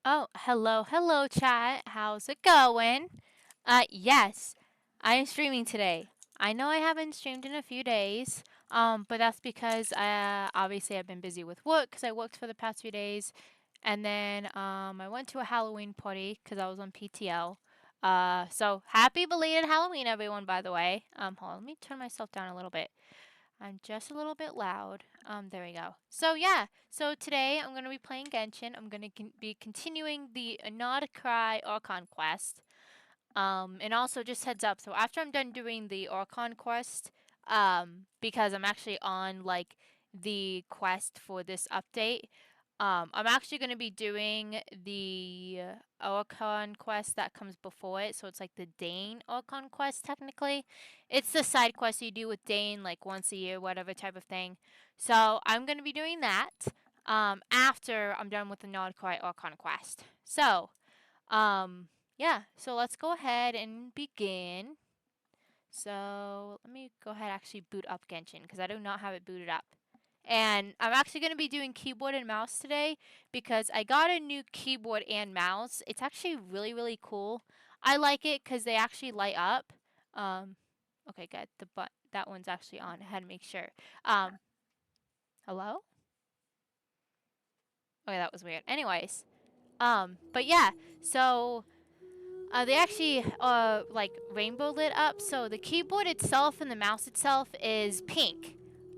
Oh, hello, chat. How's it going? Yes, I am streaming today. I know I haven't streamed in a few days, but that's because obviously I've been busy with work because I worked for the past few days, and then I went to a Halloween party because I was on PTO. So happy belated Halloween, everyone, by the way. Hold on, let me turn myself down a little bit. I'm just a little bit loud. There we go. So yeah, so today I'm gonna be playing Genshin. I'm gonna be continuing the Not Cry Archon quest. And also just heads up. So after I'm done doing the Archon quest, because I'm actually on like the quest for this update, I'm actually going to be doing the Orcon quest that comes before it. So it's like the Dane Orcon quest, technically. It's the side quest you do with Dane, like once a year, whatever type of thing. So I'm going to be doing that after I'm done with the Nodcry Orcon quest. So, yeah, so let's go ahead and begin. So let me go ahead and actually boot up Genshin because I do not have it booted up. And I'm actually going to be doing keyboard and mouse today because I got a new keyboard and mouse. It's actually really, really cool. I like it because they actually light up. Okay, good. That one's actually on. I had to make sure. Hello? Okay, that was weird. Anyways, but yeah, so they actually like rainbow lit up. So the keyboard itself and the mouse itself is pink,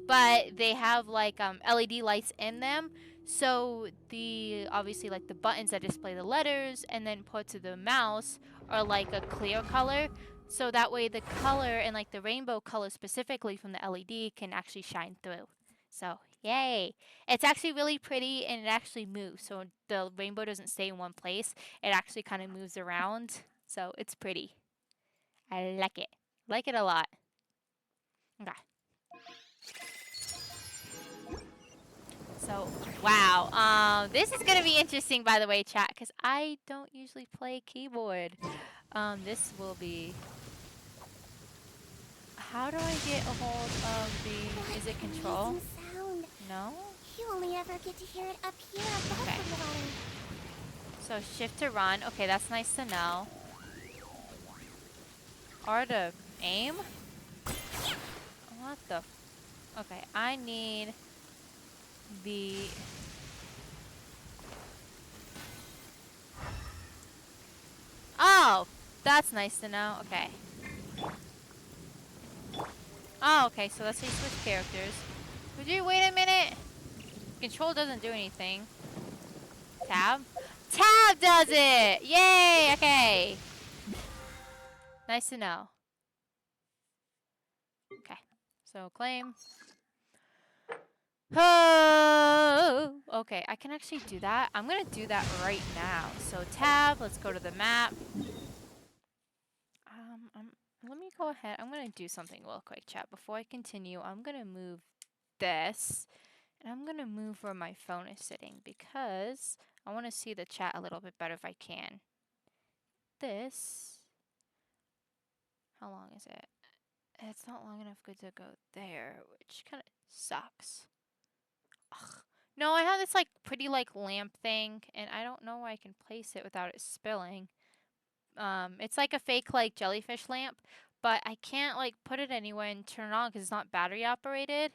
but they have like LED lights in them. So the obviously like the buttons that display the letters and then parts of the mouse are like a clear color. So that way the color and like the rainbow color specifically from the LED can actually shine through. So yay! It's actually really pretty and it actually moves. So the rainbow doesn't stay in one place. It actually kind of moves around. So it's pretty. I like it. Like it a lot. Okay. So, wow. This is gonna be interesting, by the way, chat, because I don't usually play keyboard. This will be. How do I get a hold of the music control? Amazing sound. No. You only ever get to hear it up here above Okay. the water. So shift to run. Okay, that's nice to know. R to aim. What the? Okay, I need the. Oh, that's nice to know. Okay. Oh, okay, so let's say switch characters. Would you wait a minute? Control doesn't do anything. Tab? Tab does it! Yay! Okay. Nice to know. Okay. So claim. Oh! Okay, I can actually do that. I'm gonna do that right now. So tab, let's go to the map. Let me go ahead. I'm gonna do something real quick, chat. Before I continue, I'm gonna move this. And I'm gonna move where my phone is sitting because I want to see the chat a little bit better if I can. This, how long is it? It's not long enough good to go there, which kind of sucks. Ugh. No, I have this like pretty like lamp thing, and I don't know where I can place it without it spilling. It's like a fake like jellyfish lamp, but I can't like put it anywhere and turn it on because it's not battery operated.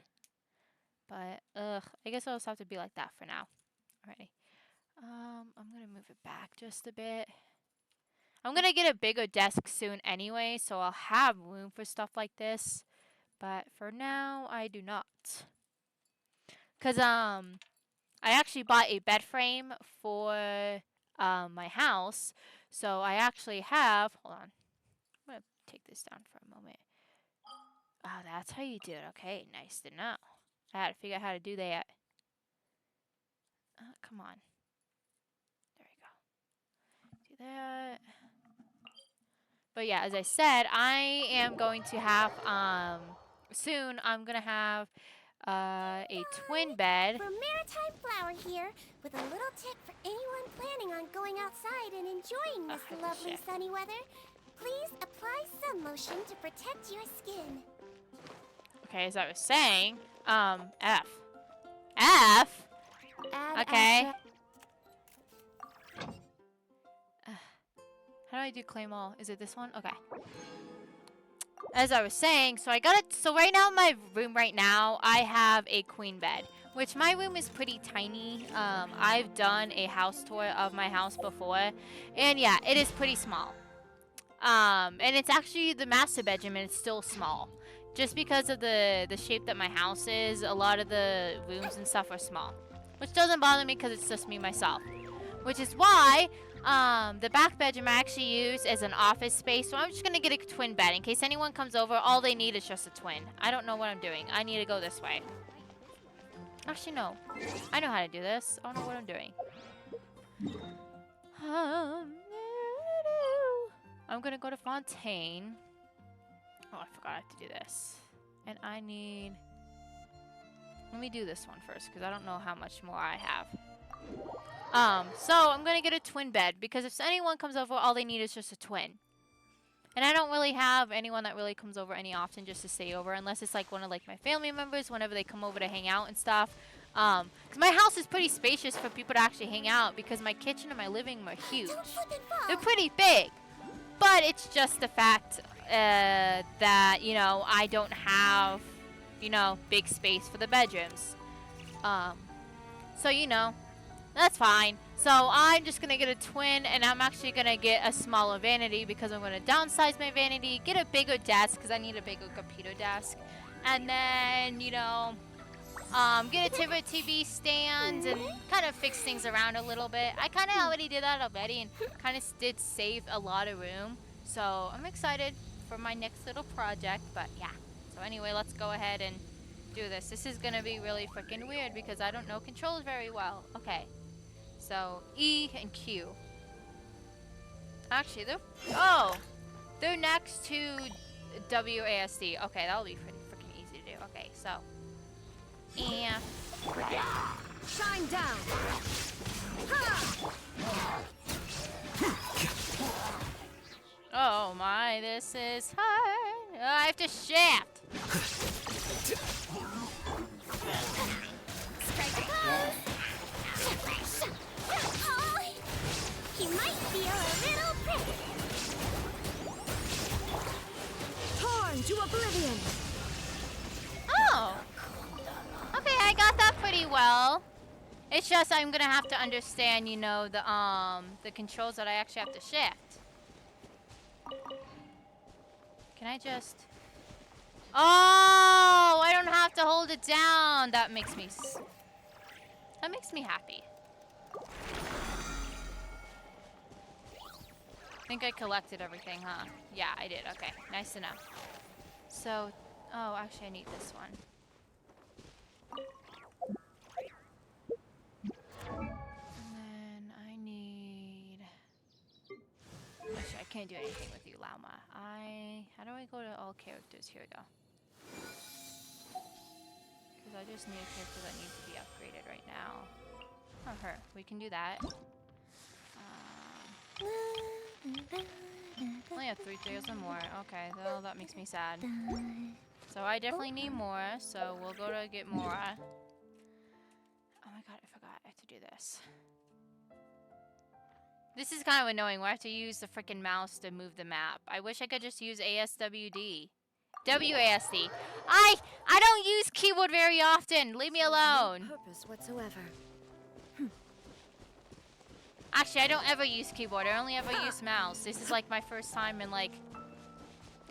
But I guess I'll just have to be like that for now. Alrighty. I'm gonna move it back just a bit. I'm gonna get a bigger desk soon anyway, so I'll have room for stuff like this. But for now, I do not. Cause I actually bought a bed frame for my house, so I actually have. Hold on, I'm gonna take this down for a moment. Oh, that's how you do it. Okay, nice to know. I had to figure out how to do that. Come on. There we go. Do that. But yeah, as I said, I am going to have soon. I'm gonna have a twin bed. From Maritime Flower here, with a little tip for anyone planning on going outside and enjoying this lovely Shit. sunny weather. Please apply sun lotion to protect your skin. Okay, as I was saying, F. F. Add Okay. How do I do claim all? Is it this one? Okay. As I was saying, so I got it. So right now in my room right now, I have a queen bed, which my room is pretty tiny. I've done a house tour of my house before, and yeah, it is pretty small. And it's actually the master bedroom, and it's still small. Just because of the shape that my house is, a lot of the rooms and stuff are small. Which doesn't bother me because it's just me myself. Which is why the back bedroom I actually use as an office space. So I'm just going to get a twin bed. In case anyone comes over, all they need is just a twin. I don't know what I'm doing. I need to go this way. Actually, no. I know how to do this. I don't know what I'm doing. I'm going to go to Fontaine. Oh, I forgot I have to do this. And I need... Let me do this one first, because I don't know how much more I have. So I'm going to get a twin bed, because if anyone comes over, all they need is just a twin. And I don't really have anyone that really comes over any often just to stay over, unless it's like one of like my family members, whenever they come over to hang out and stuff. Because my house is pretty spacious for people to actually hang out, because my kitchen and my living room are huge. They're pretty big. But it's just the fact that, you know, I don't have, you know, big space for the bedrooms. So, you know, that's fine. So I'm just going to get a twin, and I'm actually going to get a smaller vanity because I'm going to downsize my vanity, get a bigger desk because I need a bigger computer desk. And then, you know, get a TV stand and kind of fix things around a little bit. I kind of already did that already and kind of did save a lot of room. So I'm excited for my next little project, but yeah. So anyway, let's go ahead and do this. This is going to be really freaking weird because I don't know controls very well. Okay. So E and Q. Actually, they're next to WASD. Okay, that'll be pretty freaking easy to do. Okay, so and Shine down. oh my, this is hard. Oh, I have to shaft. Strike a pose. Oh, he might feel a little prick. Torn to oblivion. Oh. Okay, I got that pretty well. It's just I'm gonna have to understand, you know, the controls that I actually have to shift. Can I just... Oh, I don't have to hold it down. That makes me happy. I think I collected everything, huh? Yeah, I did. Okay, nice enough. So, oh, actually I need this one. And then I need... Actually, I can't do anything with you, Llama. How do I go to all characters? Here we go. Because I just need a character that needs to be upgraded right now. Or her. We can do that. Only have 3,000 more. Okay, well, that makes me sad. So I definitely need more, so we'll go to get more. Oh my god, I forgot. I have to do this. This is kind of annoying. We have to use the freaking mouse to move the map. I wish I could just use ASWD. WASD. I don't use keyboard very often. Leave me alone. No purpose whatsoever. Actually, I don't ever use keyboard. I only ever use mouse. This is like my first time in like...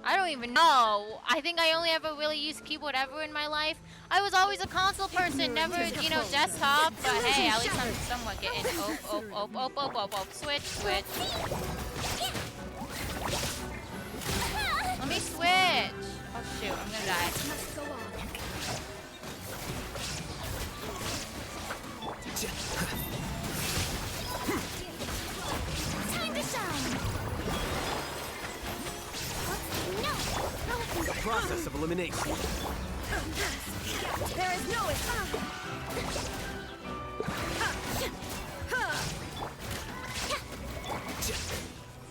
I don't even know. I think I only ever really used keyboard ever in my life. I was always a console person, never, you know, desktop. But hey, at least I'm somewhat getting... Oh. Switch. Let me switch. Oh shoot, I'm gonna die. Must go on. Time to shine. The process of elimination. There is no escape.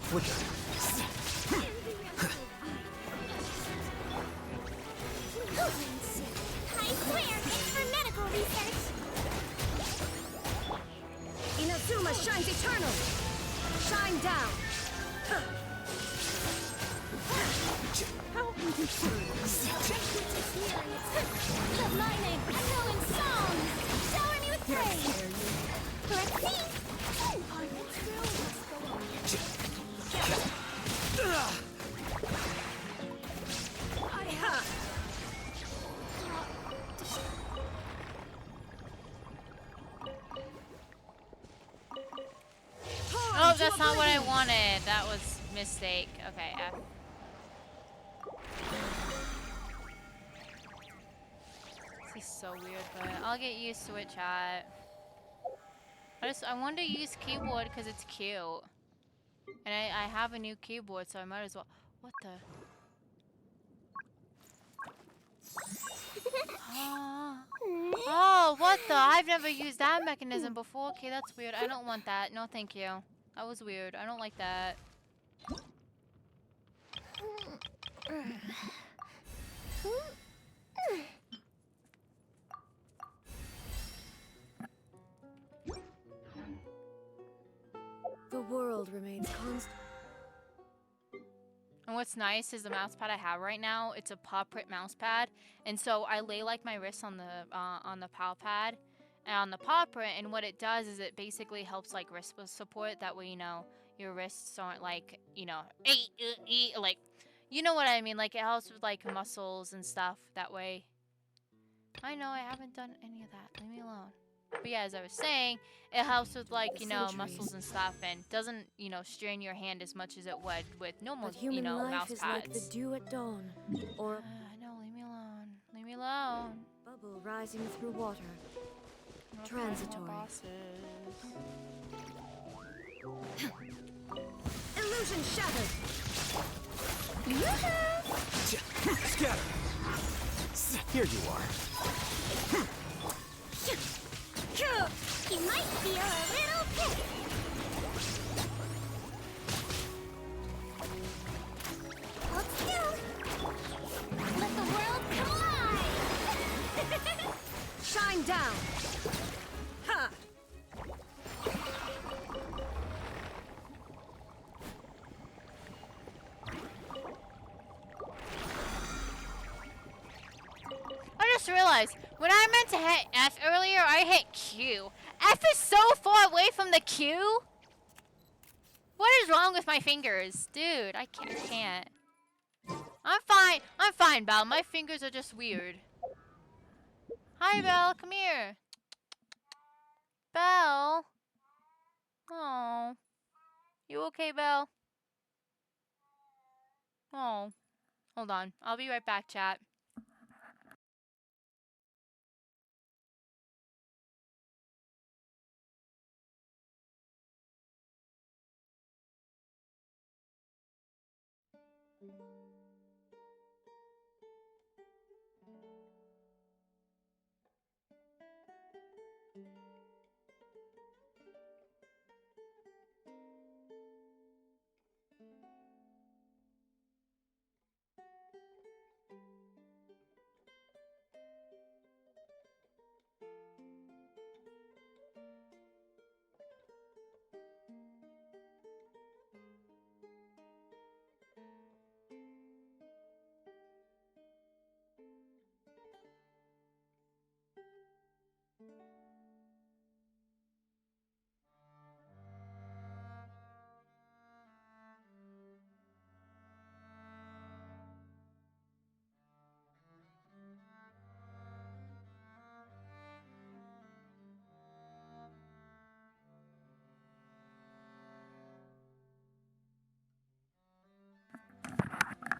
Flicker. I swear it's for medical research. Inazuma shines eternal. Shine down. Love my name, echo in song. Shower me with praise. Let's see. Oh, that's not what I wanted. That was a mistake. Okay, F. This is so weird, but I'll get used to it, chat. I wanted to use keyboard because it's cute. And I have a new keyboard, so I might as well. What the? Oh, what the? I've never used that mechanism before. Okay, that's weird. I don't want that. No, thank you. That was weird. I don't like that. The world remains constant. And what's nice is the mouse pad I have right now. It's a paw print mouse pad, and so I lay like my wrists on the paw pad and on the paw print. And what it does is it basically helps like wrist support. That way, you know, your wrists aren't like, you know, like, you know what I mean. Like it helps with like muscles and stuff. That way. I know I haven't done any of that. Leave me alone. But yeah, as I was saying, it helps with like, you know, muscles and stuff, and doesn't, you know, strain your hand as much as it would with normal, But human you know, life mouse is pads. like the dew at dawn, or No, leave me alone. Leave me alone. a bubble rising through water. Okay, Transitory. more bosses. Illusion shattered! Scatter! Here you are. You might feel a little pit. Hold still. Let the world come alive. Shine down! Ha! I just realized, when I meant to hit F earlier, I hit Q. F is so far away from the Q. What is wrong with my fingers? Dude, I can't. I'm fine, Belle. My fingers are just weird. Hi, Belle. Come here. Belle. Oh. You okay, Belle? Oh. Hold on. I'll be right back, chat.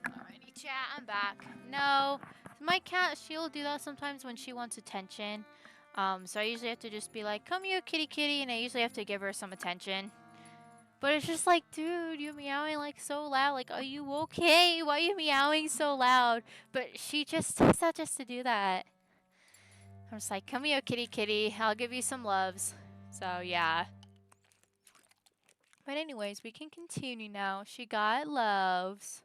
Alrighty, chat, I'm back. No, my cat, she'll do that sometimes when she wants attention. So I usually have to just be like, come here, kitty kitty, and I usually have to give her some attention. But it's just like, dude, you're meowing like so loud. Like, are you okay? Why are you meowing so loud? But she just does that just to do that. I'm just like, come here, kitty kitty. I'll give you some loves. So, yeah. But anyways, we can continue now. She got loves.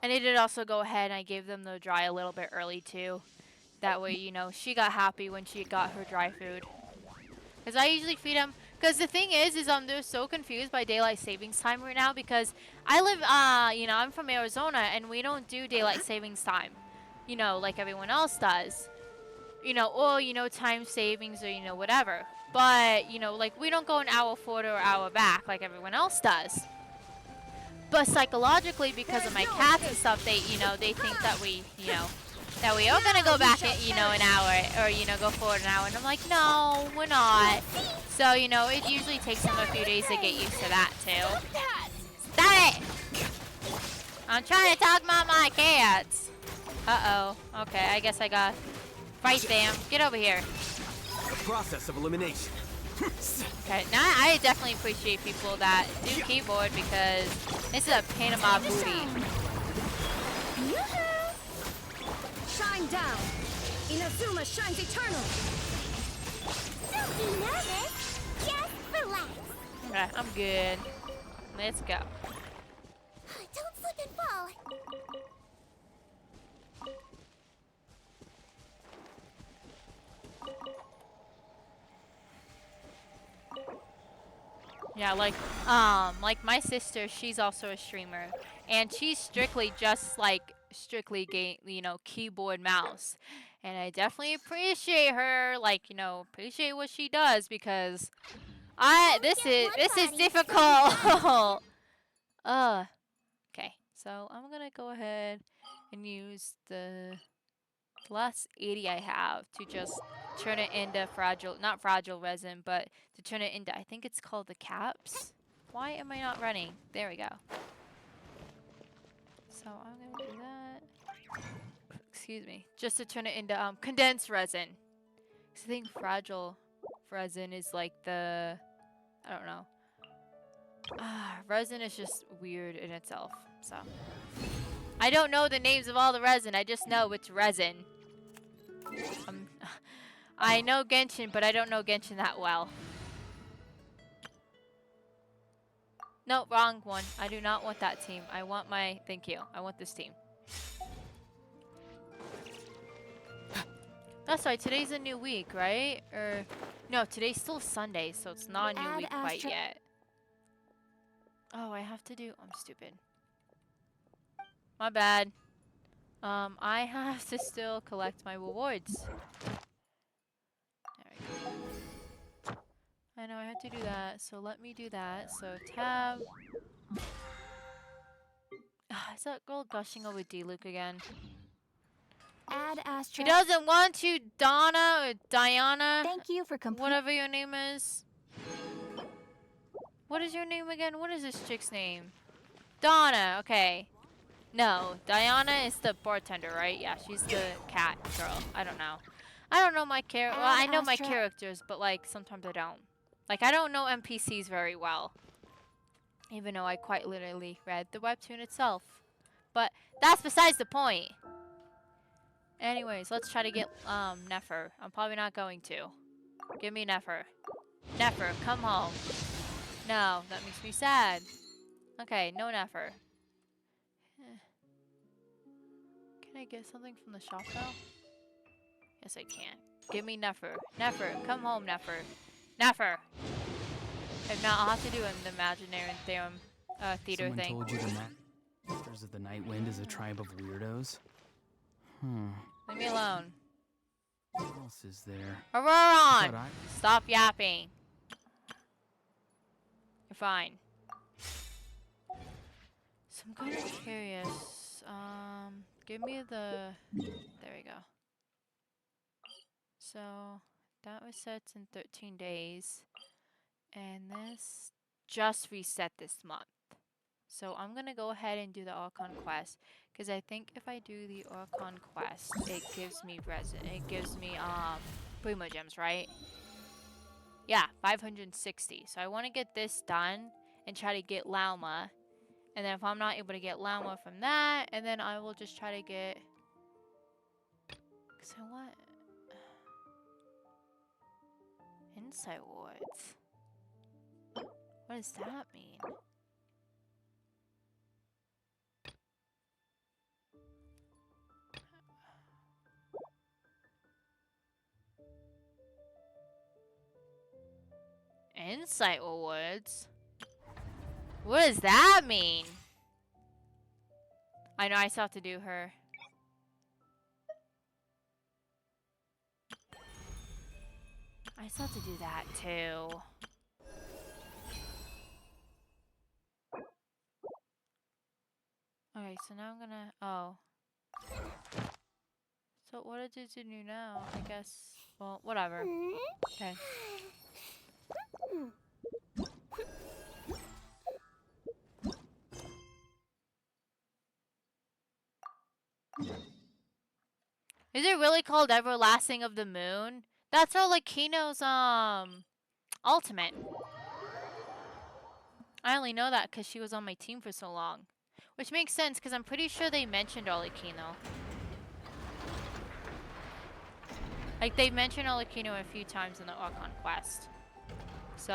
And I did also go ahead and I gave them the dry a little bit early too. That way, you know, she got happy when she got her dry food. Because I usually feed them Because the thing is they're so confused by daylight savings time right now because I live, you know, I'm from Arizona and we don't do daylight savings time, you know, like everyone else does, you know, or, you know, time savings or, you know, whatever. But, you know, like we don't go an hour forward or hour back like everyone else does. But psychologically, because There of is my no cats and escape. stuff, they, you know, they think that we, you know, that we are gonna Now go you back, shall you know, an perish. hour, or, you know, go forward an hour. And I'm like, no, we're not. So, you know, it usually takes them a few days to get used to that, too. Stop it! I'm trying to talk about my cats. Uh-oh. Okay, I guess I got... Fight them. Get over here. The process of elimination. Okay, now I definitely appreciate people that do keyboard because this is a pain in my booty. Shine down. Inazuma shines eternal. Don't be nervous. Just relax. Okay, I'm good. Let's go. Don't slip and fall. Yeah, like my sister, she's also a streamer, and she's strictly just like strictly game, you know, keyboard mouse, and I definitely appreciate her, like, you know, appreciate what she does because this is difficult. Okay, so I'm gonna go ahead and use the last 80 I have to just turn it into fragile, not fragile resin, but to turn it into, I think it's called the caps. Why am I not running? There we go. So I'm gonna do that. Excuse me. Just to turn it into condensed resin. 'Cause I think fragile resin is like the, I don't know. Resin is just weird in itself. So I don't know the names of all the resin. I just know it's resin. I know Genshin, but I don't know Genshin that well. No, wrong one. I do not want that team. I want my... Thank you. I want this team. Oh, sorry. Today's a new week, right? Or... No, today's still Sunday, so it's not a new week quite yet. Oh, I have to do... I'm stupid. My bad. I have to still collect my rewards. There we go. I know I had to do that, so let me do that. So tab. Is that girl gushing over D-Luke again? Add He Astra. doesn't want to, Donna or Diana. Thank you for completing. Whatever your name is. What is your name again? What is this chick's name? Donna, okay. No, Diana is the bartender, right? Yeah, she's the cat girl. I don't know. I don't know my character. Well, I know my characters, but like sometimes I don't. Like I don't know NPCs very well. Even though I quite literally read the webtoon itself. But that's besides the point. Anyways, let's try to get Nefer. I'm probably not going to. Give me Nefer. Nefer, come home. No, that makes me sad. Okay, no Nefer. Can I get something from the shop though? Yes, I can. Give me Nefer. Nefer, come home, Nefer. Nefer! If not, I'll have to do an imaginary theorem, theater Someone thing. told you the Masters of the Night Wind is a tribe of weirdos? Leave me alone. What else is there? Auroron! Thought I- Stop yapping. You're fine. So I'm kind of curious. Give me the... There we go. So, that resets in 13 days. And this just reset this month. So I'm gonna go ahead and do the Archon quest. Because I think if I do the Archon quest, it gives me resin. It gives me, Primo Gems, right? Yeah, 560. So I want to get this done and try to get Lauma. And then if I'm not able to get Lauma from that, and then I will just try to get... Because I want... Insight wards. What does that mean? Insight awards? What does that mean? I know I still have to do her. I still have to do that too. Okay, so now I'm gonna... Oh. So what did it do now? I guess... Well, whatever. Okay. Is it really called Everlasting of the Moon? That's Olakino's, ultimate. I only know that because she was on my team for so long. Which makes sense, because I'm pretty sure they mentioned Olakino. Like, they mentioned Olakino a few times in the Archon quest. So...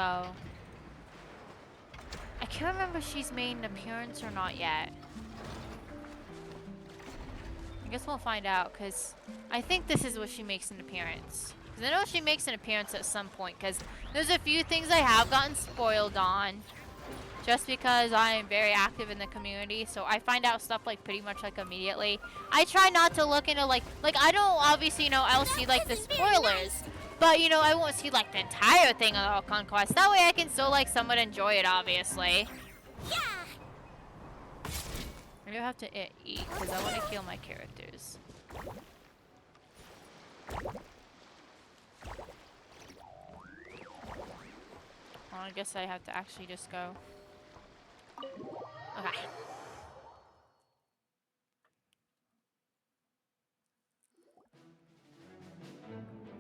I can't remember if she's made an appearance or not yet. I guess we'll find out, because I think this is where she makes an appearance. Because I know she makes an appearance at some point, because there's a few things I have gotten spoiled on. Just because I am very active in the community, so I find out stuff, like, pretty much, like, immediately. I try not to look into, like, I don't obviously, you know, I'll see, like, the spoilers. But, you know, I won't see, like, the entire thing on the Conquest. That way I can still, like, somewhat enjoy it, obviously. Yeah. I do have to eat, because I want to kill my characters. Well, I guess I have to actually just go. Okay.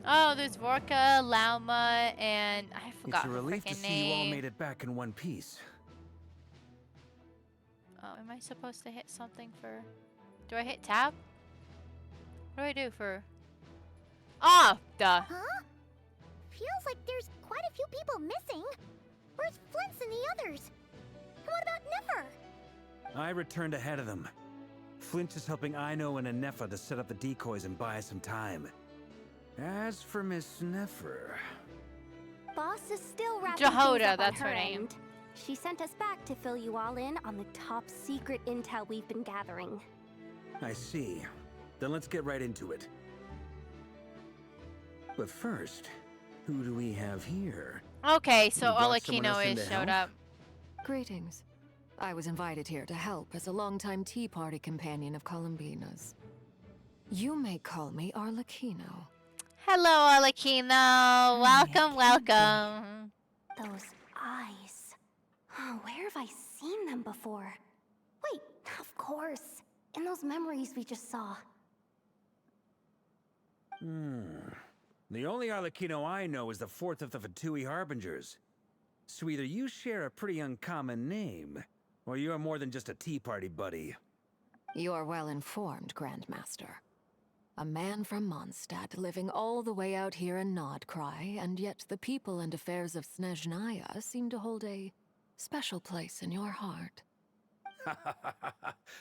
Oh, there's Vorka, Lauma, and I forgot It's a her relief to freaking see you all name. made it back in one piece. Oh, am I supposed to hit something for... Do I hit tab? What do I do for... Oh, duh. Huh? Feels like there's quite a few people missing. Where's Flint's and the others? And what about Nefer? I returned ahead of them. Flint is helping Ino and Anefa to set up the decoys and buy some time. As for Miss Nefer... Boss is still wrapping Jehoda, things up on that's her her name. end. She sent us back to fill you all in on the top secret intel we've been gathering. I see. Then let's get right into it. But first, who do we have here? Okay, so You brought someone else Olakino in is to showed help? up. Greetings. I was invited here to help as a longtime Tea Party companion of Columbina's. You may call me Arlecchino. Hello, Olakino. Welcome, welcome. Those eyes. Oh, where have I seen them before? Wait, of course. In those memories we just saw. The only Arlecchino I know is the fourth of the Fatui Harbingers. So either you share a pretty uncommon name, or you're more than just a Tea Party buddy. You're well informed, Grandmaster. A man from Mondstadt living all the way out here in Nodcry, and yet the people and affairs of Snezhnaya seem to hold a special place in your heart.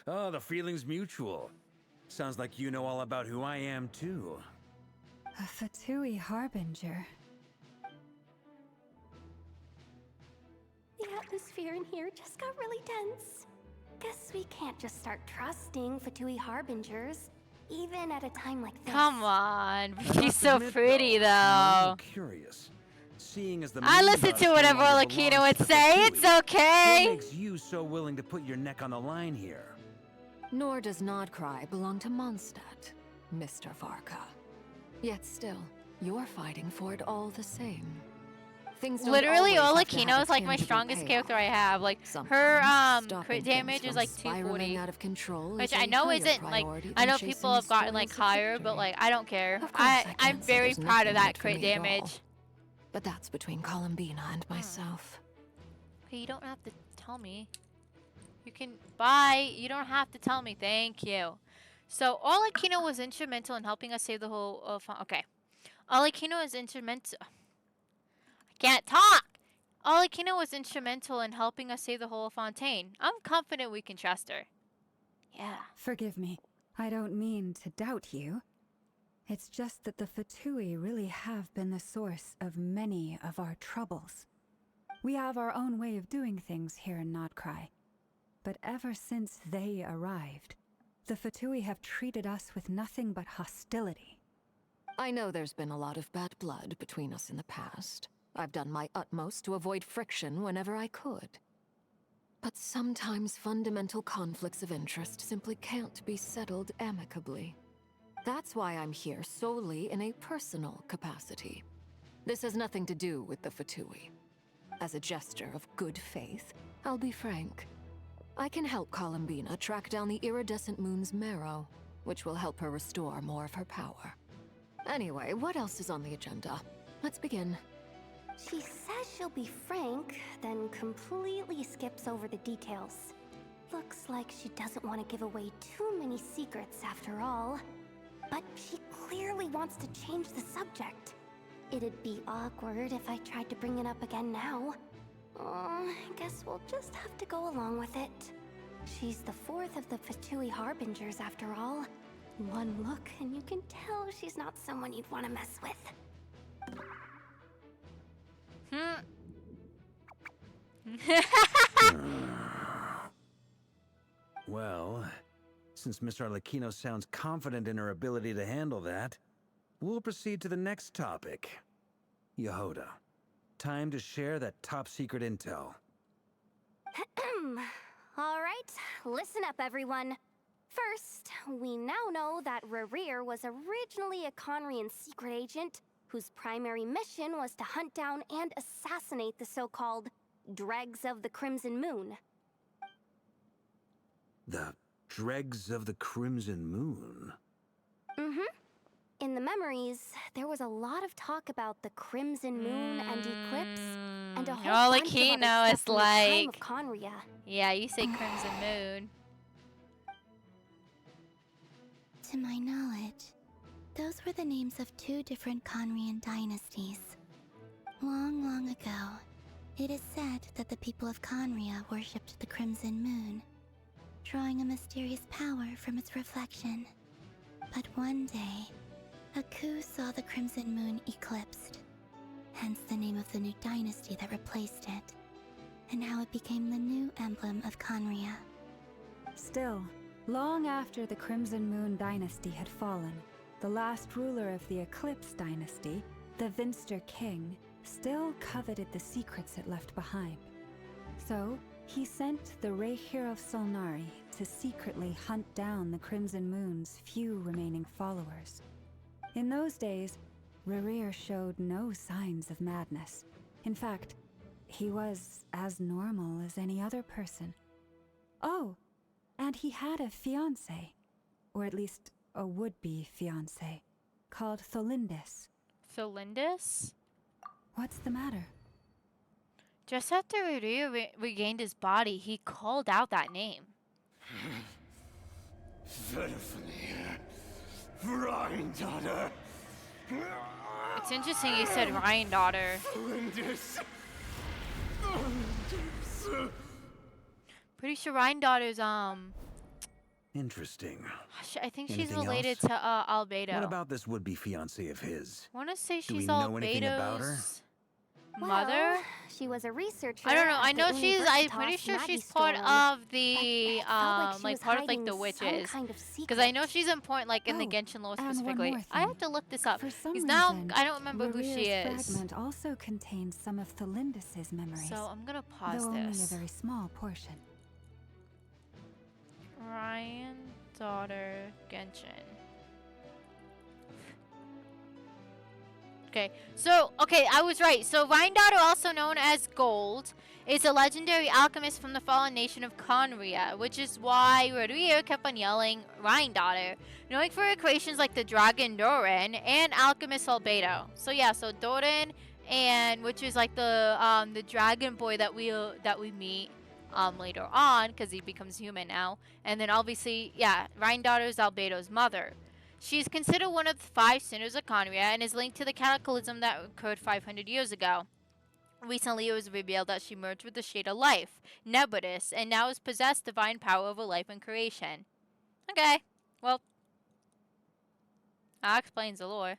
Oh, the feeling's mutual. Sounds like you know all about who I am, too. A Fatui Harbinger. The atmosphere in here just got really tense. Guess we can't just start trusting Fatui Harbingers, even at a time like this. Come on. I She's must so admit, pretty, though. I'm a though. little curious. Seeing as the I moon listen goddess to no whatever longer Olakino belongs would to say. Fatui, It's what okay. makes you so willing to put your neck on the line here? Nor does Nodcry belong to Mondstadt, Mr. Varka. Yet still, you're fighting for it all the same. Things don't Literally, always have to have Olakino a is like my tangible strongest payoff. character I have. Like, her Sometimes stopping crit things damage is from like spiraling 240. out of control Which is I a know higher isn't like, priority I than know chasing people have gotten spoils like of higher, but victory. like I don't care. Of course, I I'm can't say very there's proud of nothing in that it for crit me at all. damage. But that's between Columbina and myself. Okay, you don't have to tell me. You can bye. You don't have to tell me. Thank you. So Olakino was instrumental in helping us save the whole. Okay, Olakino is instrumental. I can't talk. Olakino was instrumental in helping us save the whole Fontaine. I'm confident we can trust her. Yeah. Forgive me. I don't mean to doubt you. It's just that the Fatui really have been the source of many of our troubles. We have our own way of doing things here in Nodcry. But ever since they arrived, the Fatui have treated us with nothing but hostility. I know there's been a lot of bad blood between us in the past. I've done my utmost to avoid friction whenever I could. But sometimes fundamental conflicts of interest simply can't be settled amicably. That's why I'm here solely in a personal capacity. This has nothing to do with the Fatui. As a gesture of good faith, I'll be frank. I can help Columbina track down the iridescent moon's marrow, which will help her restore more of her power. Anyway, what else is on the agenda? Let's begin. She says she'll be frank, then completely skips over the details. Looks like she doesn't want to give away too many secrets after all. But she clearly wants to change the subject. It'd be awkward if I tried to bring it up again now. I guess we'll just have to go along with it. She's the fourth of the Fatui Harbingers after all. One look and you can tell she's not someone you'd want to mess with. Well, since Miss Arlecchino sounds confident in her ability to handle that, we'll proceed to the next topic. Yehoda, time to share that top-secret intel. Alright, listen up everyone. First, we now know that Rerir was originally a Conrian secret agent whose primary mission was to hunt down and assassinate the so-called Dregs of the Crimson Moon. The Dregs of the Crimson Moon? In the memories, there was a lot of talk about the Crimson Moon and Eclipse, and a whole All bunch like of he other know stuff is from the time like, of Conria. yeah, you say Crimson Moon. To my knowledge, those were the names of two different Conrian dynasties. Long, long ago, it is said that the people of Conria worshipped the Crimson Moon, drawing a mysterious power from its reflection. But one day, a coup saw the Crimson Moon eclipsed, hence the name of the new dynasty that replaced it, and how it became the new emblem of Conria. Still, long after the Crimson Moon dynasty had fallen, the last ruler of the Eclipse dynasty, the Vinster King, still coveted the secrets it left behind. So, he sent the Rehir of Solnari to secretly hunt down the Crimson Moon's few remaining followers. In those days, Rerir showed no signs of madness. In fact, he was as normal as any other person. Oh, and he had a fiancé, or at least a would-be fiancé, called Tholindis. Tholindis? What's the matter? Just after Rerir regained his body, he called out that name. Granddaughter. It's interesting you said Ryan daughter. Pretty sure Ryan daughter's Interesting. I think she's Anything related else? to Albedo. What about this would-be fiancé of his? Wanna say Do we she's know anything about her? Albedo's mother? Well, she was a researcher. I don't know. at I the know she's. I'm Universitas pretty sure she's Magistrorum, part of but the it felt like she like was part of like hiding the some witches. kind of Because I know secret. she's important like in the Oh, Genshin lore and one specifically. more I thing. have to look this up. For some Because now reason, I don't remember who she Rerir's is. fragment also contains some of Tholindis' memories, So I'm gonna pause though only a this. very small portion. Ryan daughter Genshin. Okay, so, I was right. So, Ryan daughter, also known as Gold, is a legendary alchemist from the fallen nation of Conria, which is why Rerir kept on yelling Ryan daughter, knowing for her creations like the dragon Doran and alchemist Albedo. So, yeah, so Doran and which is like the dragon boy that we meet later on because he becomes human now, and then obviously, yeah, Ryan daughter is Albedo's mother. She is considered one of the 5 sinners of Conria and is linked to the cataclysm that occurred 500 years ago. Recently, it was revealed that she merged with the Shade of Life, Nebudus, and now has possessed divine power over life and creation. Okay, well, that explains the lore.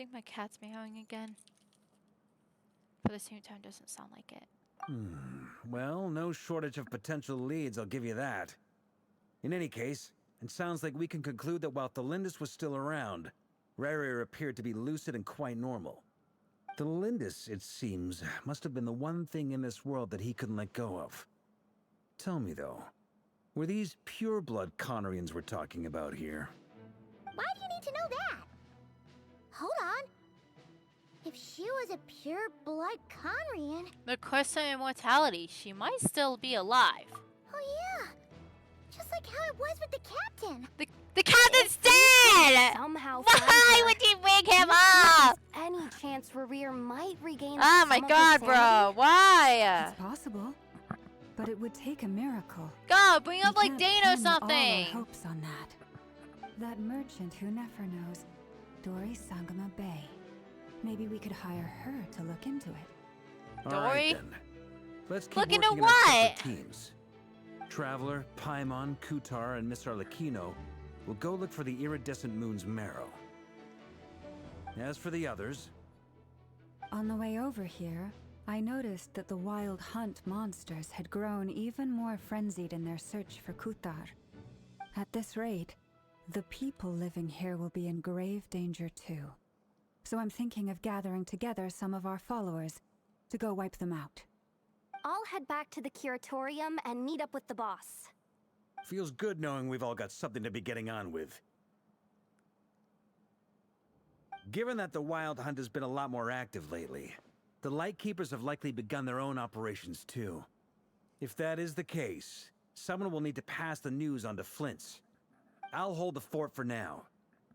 think my cat's meowing again. For the same time, doesn't sound like it. Well, no shortage of potential leads, I'll give you that. In any case, it sounds like we can conclude that while Thelindis was still around, Rarier appeared to be lucid and quite normal. Thelindis, it seems, must have been the one thing in this world that he couldn't let go of. Tell me, though, were these pure-blood Conorians we're talking about here? Why do you need to know that? Hold on. If she was a pure-blood Conrian... The question of immortality, she might still be alive. Oh yeah! Just like how it was with the captain. The captain's dead! Somehow Why would you bring him up? Any chance Rarier might regain Oh my some of god, his bro. sanity? Why? It's possible, but it would take a miracle. God, bring up We like can't Dane or pin all something. our hopes on that. That merchant who never knows, Dory Sangama Bay. Maybe we could hire her to look into it. All Dory? right, then. Let's keep Look into working in our separate what? teams. Traveler, Paimon, Kutar, and Miss Arlecchino will go look for the iridescent moon's marrow. As for the others, On the way over here, I noticed that the wild hunt monsters had grown even more frenzied in their search for Kutar. At this rate, the people living here will be in grave danger too. So I'm thinking of gathering together some of our followers to go wipe them out. I'll head back to the curatorium and meet up with the boss. feels good knowing we've all got something to be getting on with. Given that the Wild Hunt has been a lot more active lately, the Lightkeepers have likely begun their own operations too. If that is the case, someone will need to pass the news on to Flint's. I'll hold the fort for now,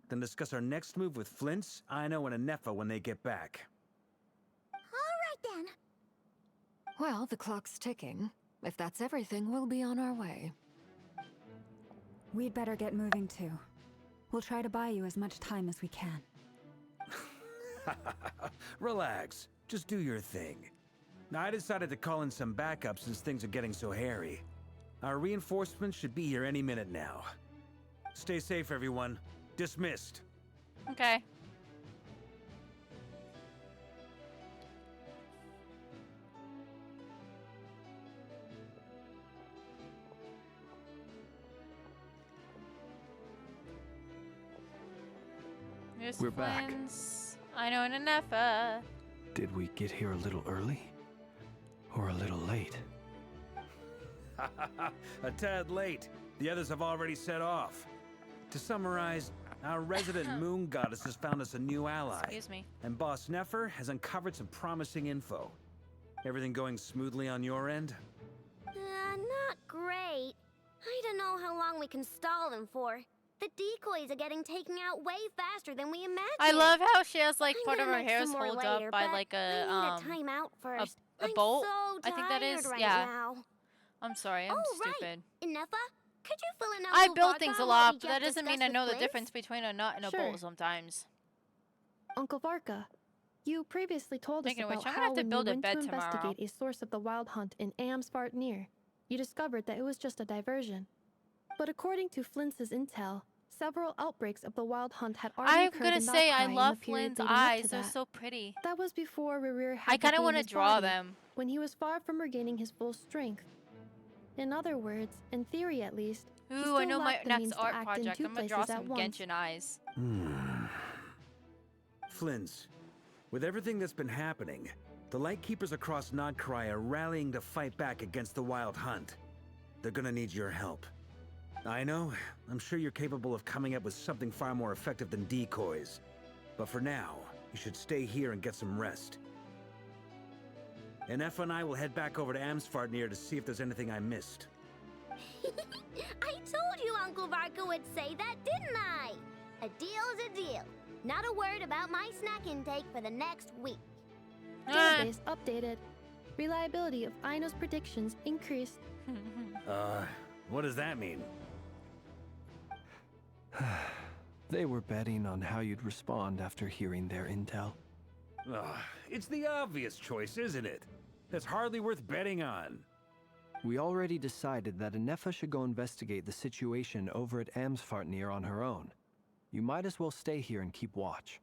then discuss our next move with Flint's, Ino, and Anefa when they get back. All right then. Well, the clock's ticking. If that's everything, we'll be on our way. We'd better get moving too. We'll try to buy you as much time as we can. Relax. Just do your thing. Now, I decided to call in some backup since things are getting so hairy. Our reinforcements should be here any minute now. Stay safe, everyone. Dismissed. Okay. Here's We're back. Flint's. I know an Anefa. Did we get here a little early? Or a little late? A tad late. The others have already set off. To summarize, our resident moon goddess has found us a new ally. Excuse me. And Boss Nefer has uncovered some promising info. Everything going smoothly on your end? Not great. I don't know how long we can stall them for. The decoys are getting taken out way faster than we imagined. I love how she has like I'm part of gonna her make hair some is more hold later, up by but like a I need a timeout first. a I'm bolt. so I think that is tired right yeah. now. I'm sorry, I'm Oh, right. stupid. Inefa, could you fill in I Uncle build Varga things a on lot, what but we that just doesn't mean discussed I know with the Liz? difference between a nut and a Sure. bowl sometimes. Uncle Varka, you previously told us Speaking of which, about I'm gonna how have to when build you a went bed to tomorrow. investigate a source of the wild hunt in Amsvartnir, you discovered that it was just a diversion. But according to Flintz's intel, several outbreaks of the wild hunt had already I'm occurred gonna in say I Valkyrie in love the period Flint's leading up to eyes. They're that. so pretty. That was before Rerir had I kind of want want to draw them. when he was far from regaining his full strength. In other words, in theory at least, he Ooh, still I know my lacked the next means to art act in project. two I'm gonna places draw at some once. Genshin eyes. Flint's, with everything that's been happening, the Lightkeepers across Nodcry are rallying to fight back against the Wild Hunt. They're gonna need your help. I know, I'm sure you're capable of coming up with something far more effective than decoys. But for now, you should stay here and get some rest. And Efa and I will head back over to Amsvartnir to see if there's anything I missed. I told you Uncle Varka would say that, didn't I? A deal's a deal. Not a word about my snack intake for the next week. Database updated. Reliability of Ino's predictions increased. What does that mean? They were betting on how you'd respond after hearing their intel. It's the obvious choice, isn't it? That's hardly worth betting on. We already decided that Anefa should go investigate the situation over at Amsfartnir on her own. You might as well stay here and keep watch.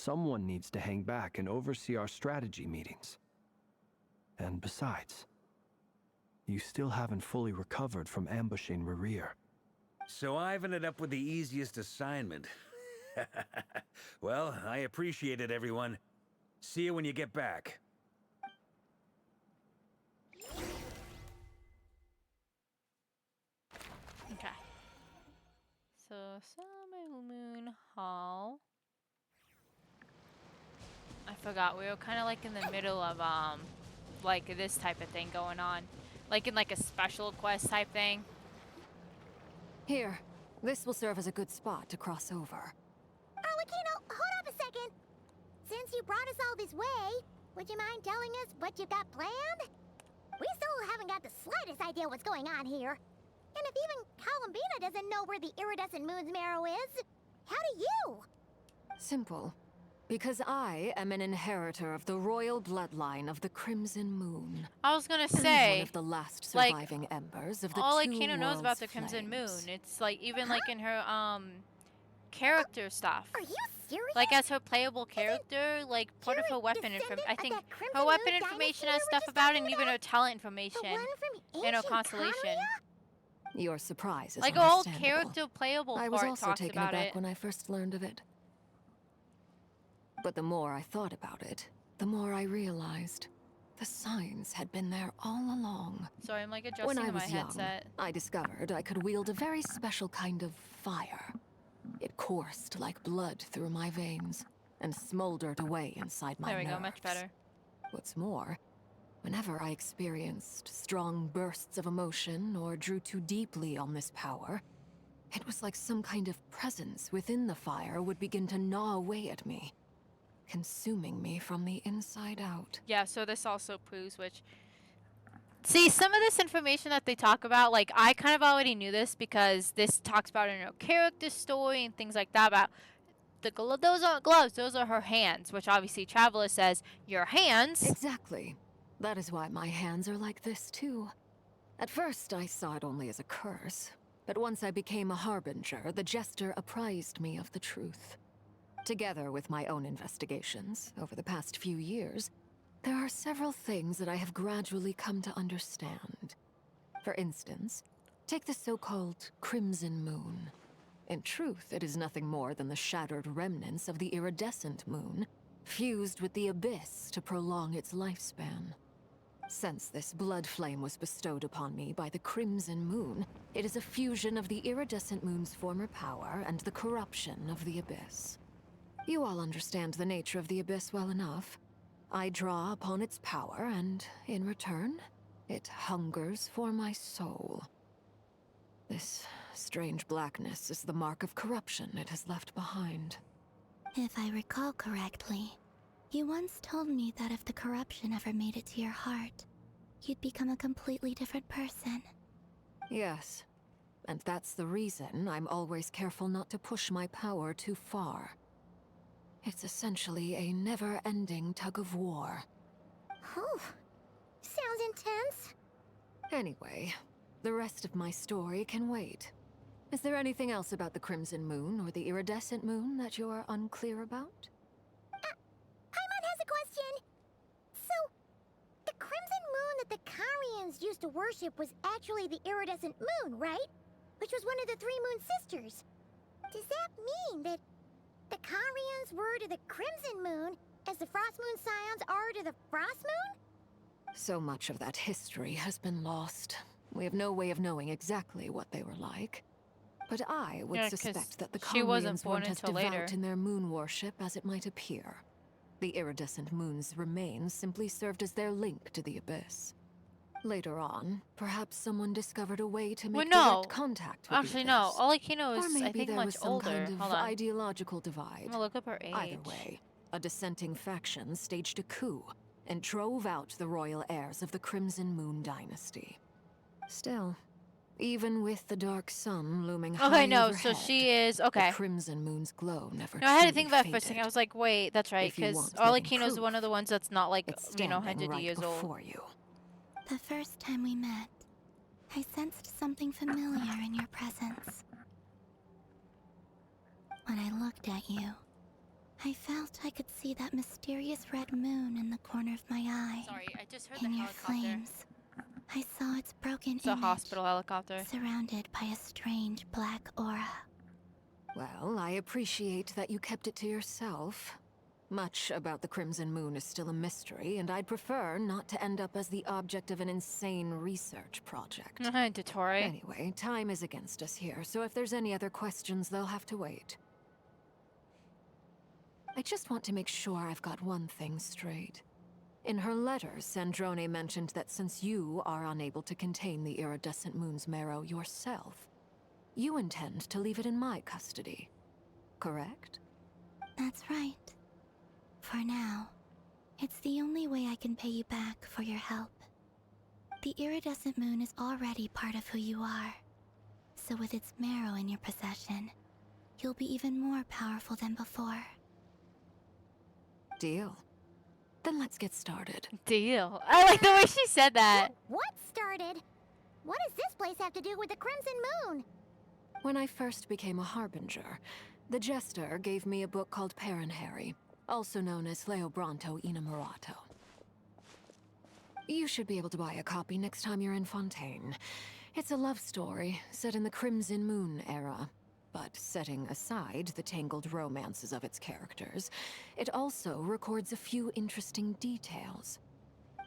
Someone needs to hang back and oversee our strategy meetings. And besides, you still haven't fully recovered from ambushing Rerir. So I've ended up with the easiest assignment. Well, I appreciate it, everyone. See you when you get back. Okay. So, Summer Moon Hall. I forgot, we were kind of like in the middle of, like this type of thing going on. Like in like a special quest type thing. Here, this will serve as a good spot to cross over. Arlecchino, hold up a second. Since you brought us all this way, would you mind telling us what you got planned? We still haven't got the slightest idea what's going on here. And if even Columbina doesn't know where the iridescent moon's marrow is, how do you? Simple. Because I am an inheritor of the royal bloodline of the Crimson Moon. I was gonna And one say, of the last like, surviving embers of the all two Kino knows about the worlds' Crimson flames. Moon. It's like even like in her character stuff. Are you serious? Like as her playable character, like part of her weapon information. I think her weapon information has stuff about it, and even her talent information in her constellation. Your surprise is Like a whole understandable. character playable I was part also talks taken about aback it. when I first learned of it. But the more I thought about it, the more I realized the signs had been there all along. Sorry, I'm like When adjusting I to my was young, headset. I discovered I could wield a very special kind of fire. It coursed like blood through my veins and smoldered away inside my There we nerves. go, much better. What's more, whenever I experienced strong bursts of emotion or drew too deeply on this power, it was like some kind of presence within the fire would begin to gnaw away at me, consuming me from the inside out. Yeah, so this also proves which... See, some of this information that they talk about, like, I kind of already knew this because this talks about in her character story and things like that, about those aren't gloves, those are her hands, which obviously Traveler says, your hands... Exactly. That is why my hands are like this, too. At first, I saw it only as a curse, but once I became a harbinger, the jester apprised me of the truth. Together with my own investigations over the past few years, there are several things that I have gradually come to understand. For instance, take the so-called Crimson Moon. In truth, it is nothing more than the shattered remnants of the iridescent moon, fused with the abyss to prolong its lifespan. Since this blood flame was bestowed upon me by the Crimson Moon, it is a fusion of the iridescent moon's former power and the corruption of the abyss. You all understand the nature of the abyss well enough. I draw upon its power, and in return, it hungers for my soul. This strange blackness is the mark of corruption it has left behind. If I recall correctly, you once told me that if the corruption ever made it to your heart, you'd become a completely different person. Yes, and that's the reason I'm always careful not to push my power too far. It's essentially a never-ending tug-of-war. Oh, sounds intense. Anyway, the rest of my story can wait. Is there anything else about the Crimson Moon or the Iridescent Moon that you're unclear about? Paimon has a question. So, the Crimson Moon that the Karians used to worship was actually the Iridescent Moon, right? Which was one of the three Moon Sisters. Does that mean that the Karians were to the Crimson Moon as the Frost Moon Scions are to the Frost Moon? So much of that history has been lost. We have no way of knowing exactly what they were like. But I would Yeah, 'cause suspect that the she wasn't Karians born weren't as until devout later. in their moon worship as it might appear. The iridescent moon's remains simply served as their link to the abyss. Later on, perhaps someone discovered a way to Well, make no. direct contact with Actually, the no. abyss. All I know Or is, maybe I think, there much was some older. kind of Hold on. ideological divide. I'm gonna look up her age. Either way, a dissenting faction staged a coup and drove out the royal heirs of the Crimson Moon dynasty. Still, even with the dark sun looming high Okay, no, overhead, so she is... Okay. the Crimson Moon's glow never No, I had to truly think about it for a second. I faded. was like, wait, that's right, If you because want Arlecchino living is one of the ones that's not, like, It's you know, standing 100 right years old. before you. The first time we met, I sensed something familiar in your presence. When I looked at you, I felt I could see that mysterious red moon in the corner of my eye. Sorry, I just heard In the your helicopter. flames, I saw its broken It's a image, hospital helicopter. surrounded by a strange black aura. Well, I appreciate that you kept it to yourself. Much about the Crimson Moon is still a mystery, and I'd prefer not to end up as the object of an insane research project. Dotori. Anyway, time is against us here, so if there's any other questions, they'll have to wait. I just want to make sure I've got one thing straight. In her letter, Sandrone mentioned that since you are unable to contain the iridescent moon's marrow yourself, you intend to leave it in my custody. Correct? That's right. For now, it's the only way I can pay you back for your help. The iridescent moon is already part of who you are, so with its marrow in your possession, you'll be even more powerful than before. Deal. Then let's get started. Deal. I like the way she said that. What started? What does this place have to do with the Crimson Moon? When I first became a Harbinger, the Jester gave me a book called Harry, also known as Leobranto Inamorato. You should be able to buy a copy next time you're in Fontaine. It's a love story set in the Crimson Moon era. But setting aside the tangled romances of its characters, it also records a few interesting details.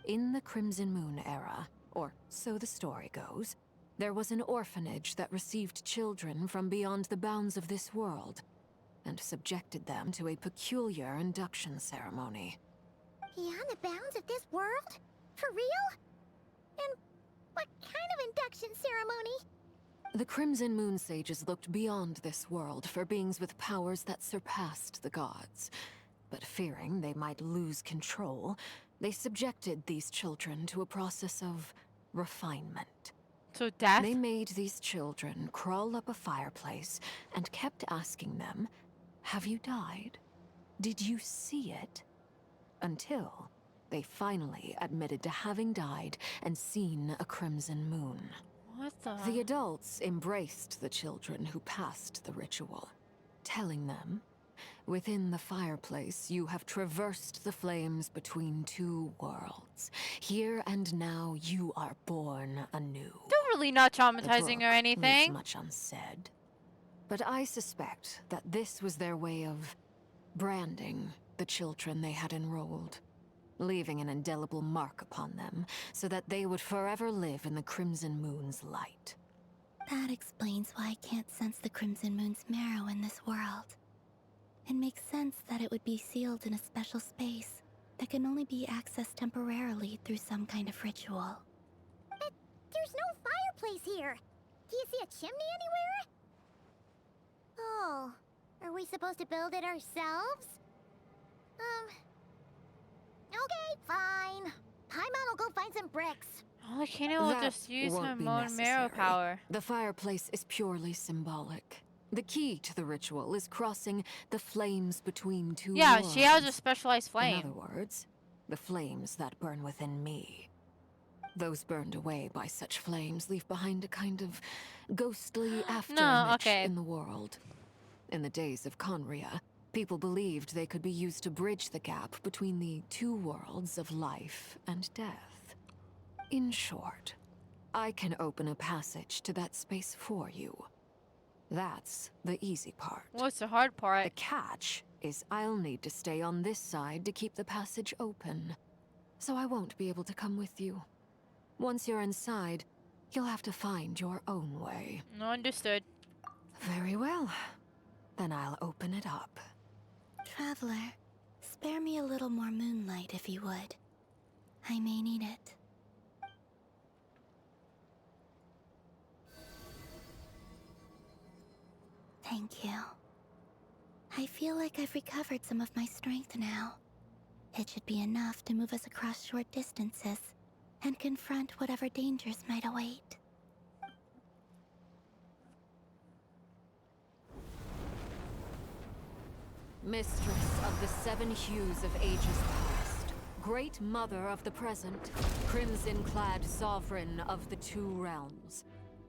In the Crimson Moon era, or so the story goes, there was an orphanage that received children from beyond the bounds of this world, and subjected them to a peculiar induction ceremony. Beyond the bounds of this world? For real? And what kind of induction ceremony? The Crimson Moon sages looked beyond this world for beings with powers that surpassed the gods. But fearing they might lose control, they subjected these children to a process of refinement. So death? They made these children crawl up a fireplace and kept asking them, "Have you died? Did you see it?" Until they finally admitted to having died and seen a crimson moon. What the? The adults embraced the children who passed the ritual, telling them, "Within the fireplace, you have traversed the flames between two worlds. Here and now, you are born anew." They're really not traumatizing The or book anything. leaves much unsaid. But I suspect that this was their way of branding the children they had enrolled, leaving an indelible mark upon them so that they would forever live in the Crimson Moon's light. That explains why I can't sense the Crimson Moon's marrow in this world. It makes sense that it would be sealed in a special space that can only be accessed temporarily through some kind of ritual. But there's no fireplace here. Do you see a chimney anywhere? Oh, are we supposed to build it ourselves? Okay, fine. Paimon will go find some bricks. Oh, Kano will That just use her won't be bone marrow necessary. power. The fireplace is purely symbolic. The key to the ritual is crossing the flames between two Yeah, worlds. she has a specialized In flame. other words, the flames that burn within me. Those burned away by such flames leave behind a kind of ghostly afterimage okay. in the world. In the days of Conria, people believed they could be used to bridge the gap between the two worlds of life and death. In short, I can open a passage to that space for you. That's the easy part. What's the hard The part? catch is I'll need to stay on this side to keep the passage open, so I won't be able to come with you. Once you're inside, you'll have to find your own way. No, understood. Very well. Then I'll open it up. Traveler, spare me a little more moonlight if you would. I may need it. Thank you. I feel like I've recovered some of my strength now. It should be enough to move us across short distances and confront whatever dangers might await. Mistress of the seven hues of ages past, great mother of the present, crimson-clad sovereign of the two realms,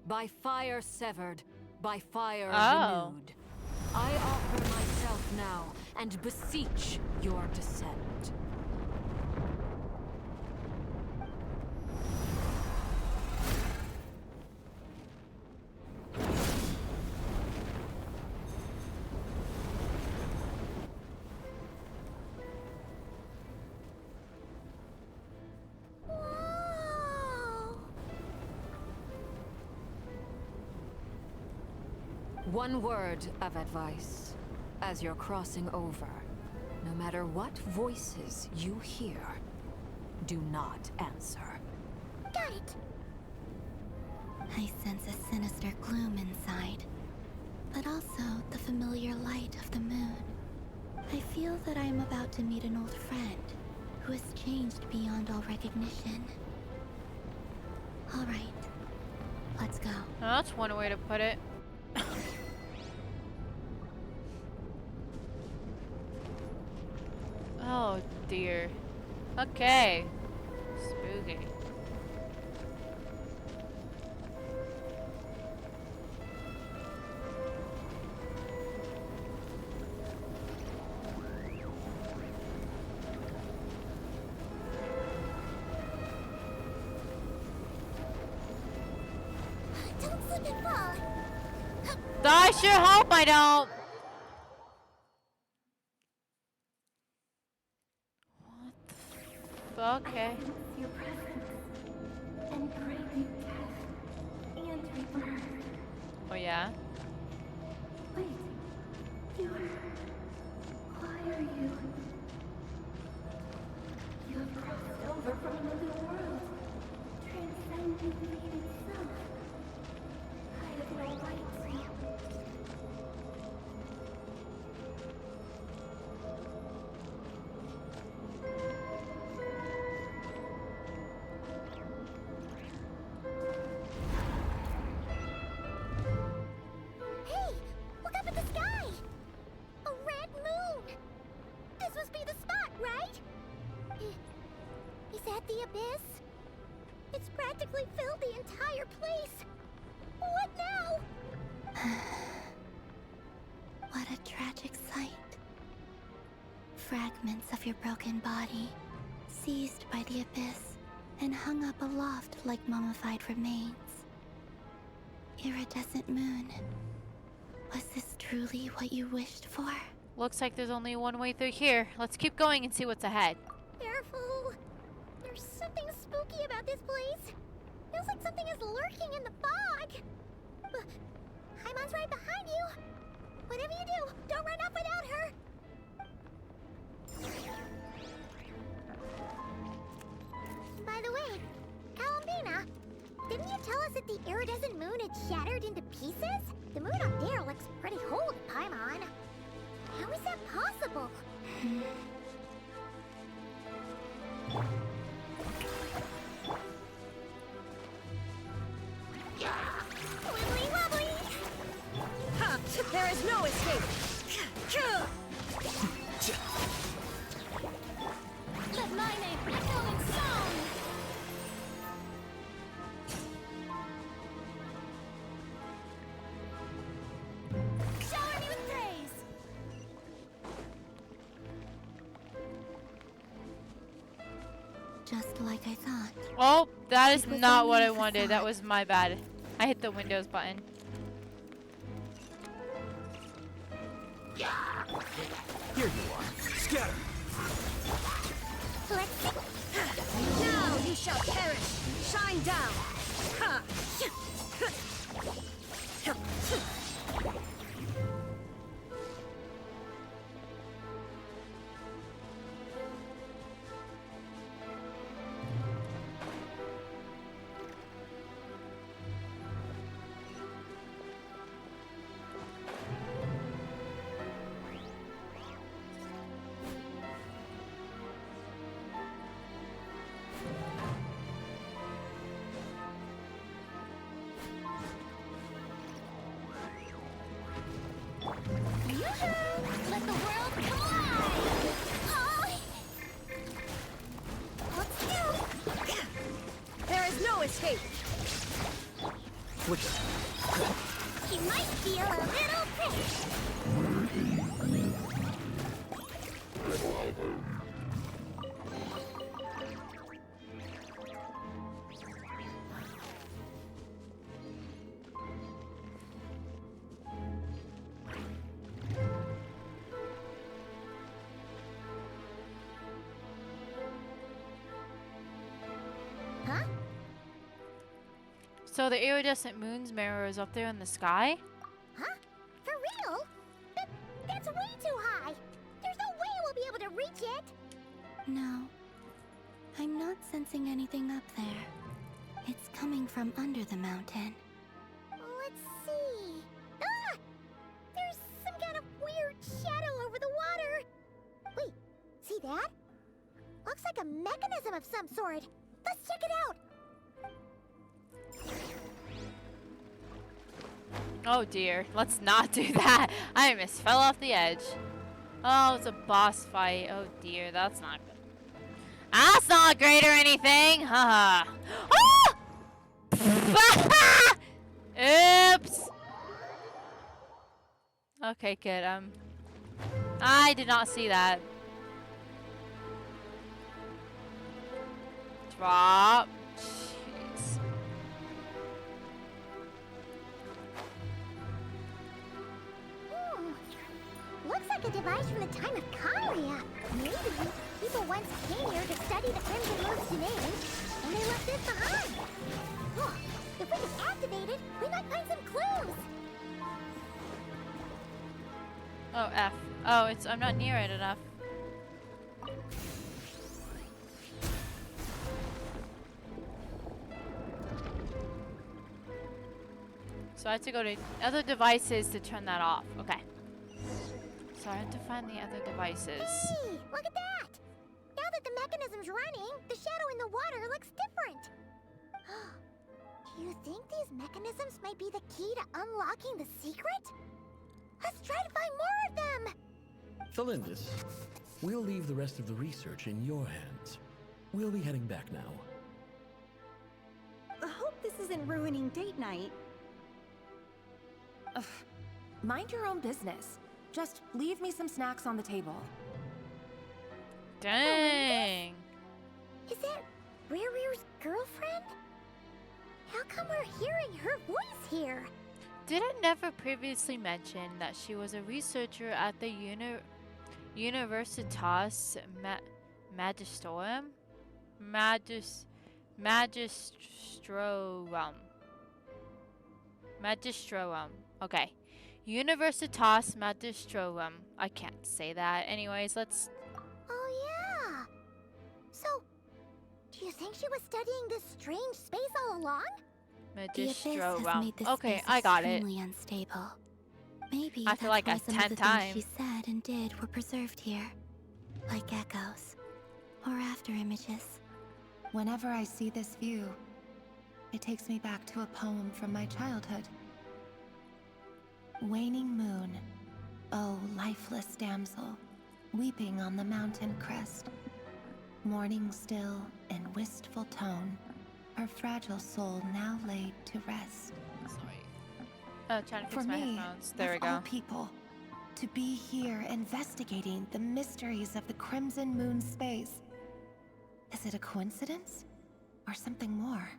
by fire severed, by fire renewed, I offer myself now and beseech your descent. One word of advice. As you're crossing over, no matter what voices you hear, do not answer. Got it. I sense a sinister gloom inside, but also the familiar light of the moon. I feel that I am about to meet an old friend who has changed beyond all recognition. All right, let's go. Well, that's one way to put it. Oh dear. Okay. Spooky. Don't slip and fall. I sure hope I don't. Okay. Your presence and bring you death and rebirth. Oh yeah? Wait, why are you? You have crossed over from another world, transcending fate itself. I have no right to. Hey, look up at the sky! A red moon! This must be the spot, right? Is that the abyss? It's practically filled the entire place. What now? What a tragic sight. Fragments of your broken body, seized by the abyss, and hung up aloft like mummified remains. Iridescent moon. Was this truly what you wished for? Looks like there's only one way through here. Let's keep going and see what's ahead. Careful! There's something spooky about this place. Feels like something is lurking in the fog. Haimon's right behind you. Whatever you do, don't run off without her. By the way, Columbina, didn't you tell us that the iridescent moon had shattered into pieces? The moon up there looks pretty whole to Paimon. How is that possible? Wibbly wobbly! Ha! There is no escape! Let my name echo in song! Shower me with praise! Just like I thought. Oh, that is It was not only what a I wanted. facade. That was my bad. I hit the Windows button. Here you are. Scatter! Let's see. Now you shall perish! Shine down! Ha! Let the world collide! Oh! Let's do. There is no escape! Flicker. He might feel a little pinched. So the iridescent moon's mirror is up there in the sky? Huh? For real? That's way too high! There's no way we'll be able to reach it! No. I'm not sensing anything up there. It's coming from under the mountain. Let's see... Ah! There's some kind of weird shadow over the water! Wait, see that? Looks like a mechanism of some sort. Let's check it out! Oh dear, let's not do that. I almost fell off the edge. Oh, it's a boss fight. Oh dear, that's not good. That's not great or anything. Haha. Ah! Oops. Okay, good. I did not see that. Drop. Jeez. Looks like a device from the time of Karia. Maybe people once came here to study the Crimson Moon's domain, and they left this behind. Oh, if we can activate it, we might find some clues. Oh, F. Oh, I'm not near it enough. So I have to go to other devices to turn that off. Okay. So I have to find the other devices. Hey, look at that! Now that the mechanism's running, the shadow in the water looks different. Do you think these mechanisms might be the key to unlocking the secret? Let's try to find more of them! Felindis, we'll leave the rest of the research in your hands. We'll be heading back now. I hope this isn't ruining date night. Ugh. Mind your own business. Just leave me some snacks on the table. Dang. Is that Rear's girlfriend? How come we're hearing her voice here? Did it never previously mention that she was a researcher at the Universitas Magistrorum? Magistrorum. Okay. Universitas Magistrorum. I can't say that. Anyways, let's... Oh, yeah. So, do you think she was studying this strange space all along? The abyss has Magistrorum. made this Okay, space I got it. extremely unstable. Maybe I feel that's like why a some of the 10 things she times. said and did were preserved here, like echoes or after images. Whenever I see this view, it takes me back to a poem from my childhood. Waning moon, oh lifeless damsel, weeping on the mountain crest, mourning still in wistful tone, her fragile soul now laid to rest. Sorry. Oh, trying to For fix my me, headphones. There we of all go. people, to be here investigating the mysteries of the Crimson Moon space, is it a coincidence or something more?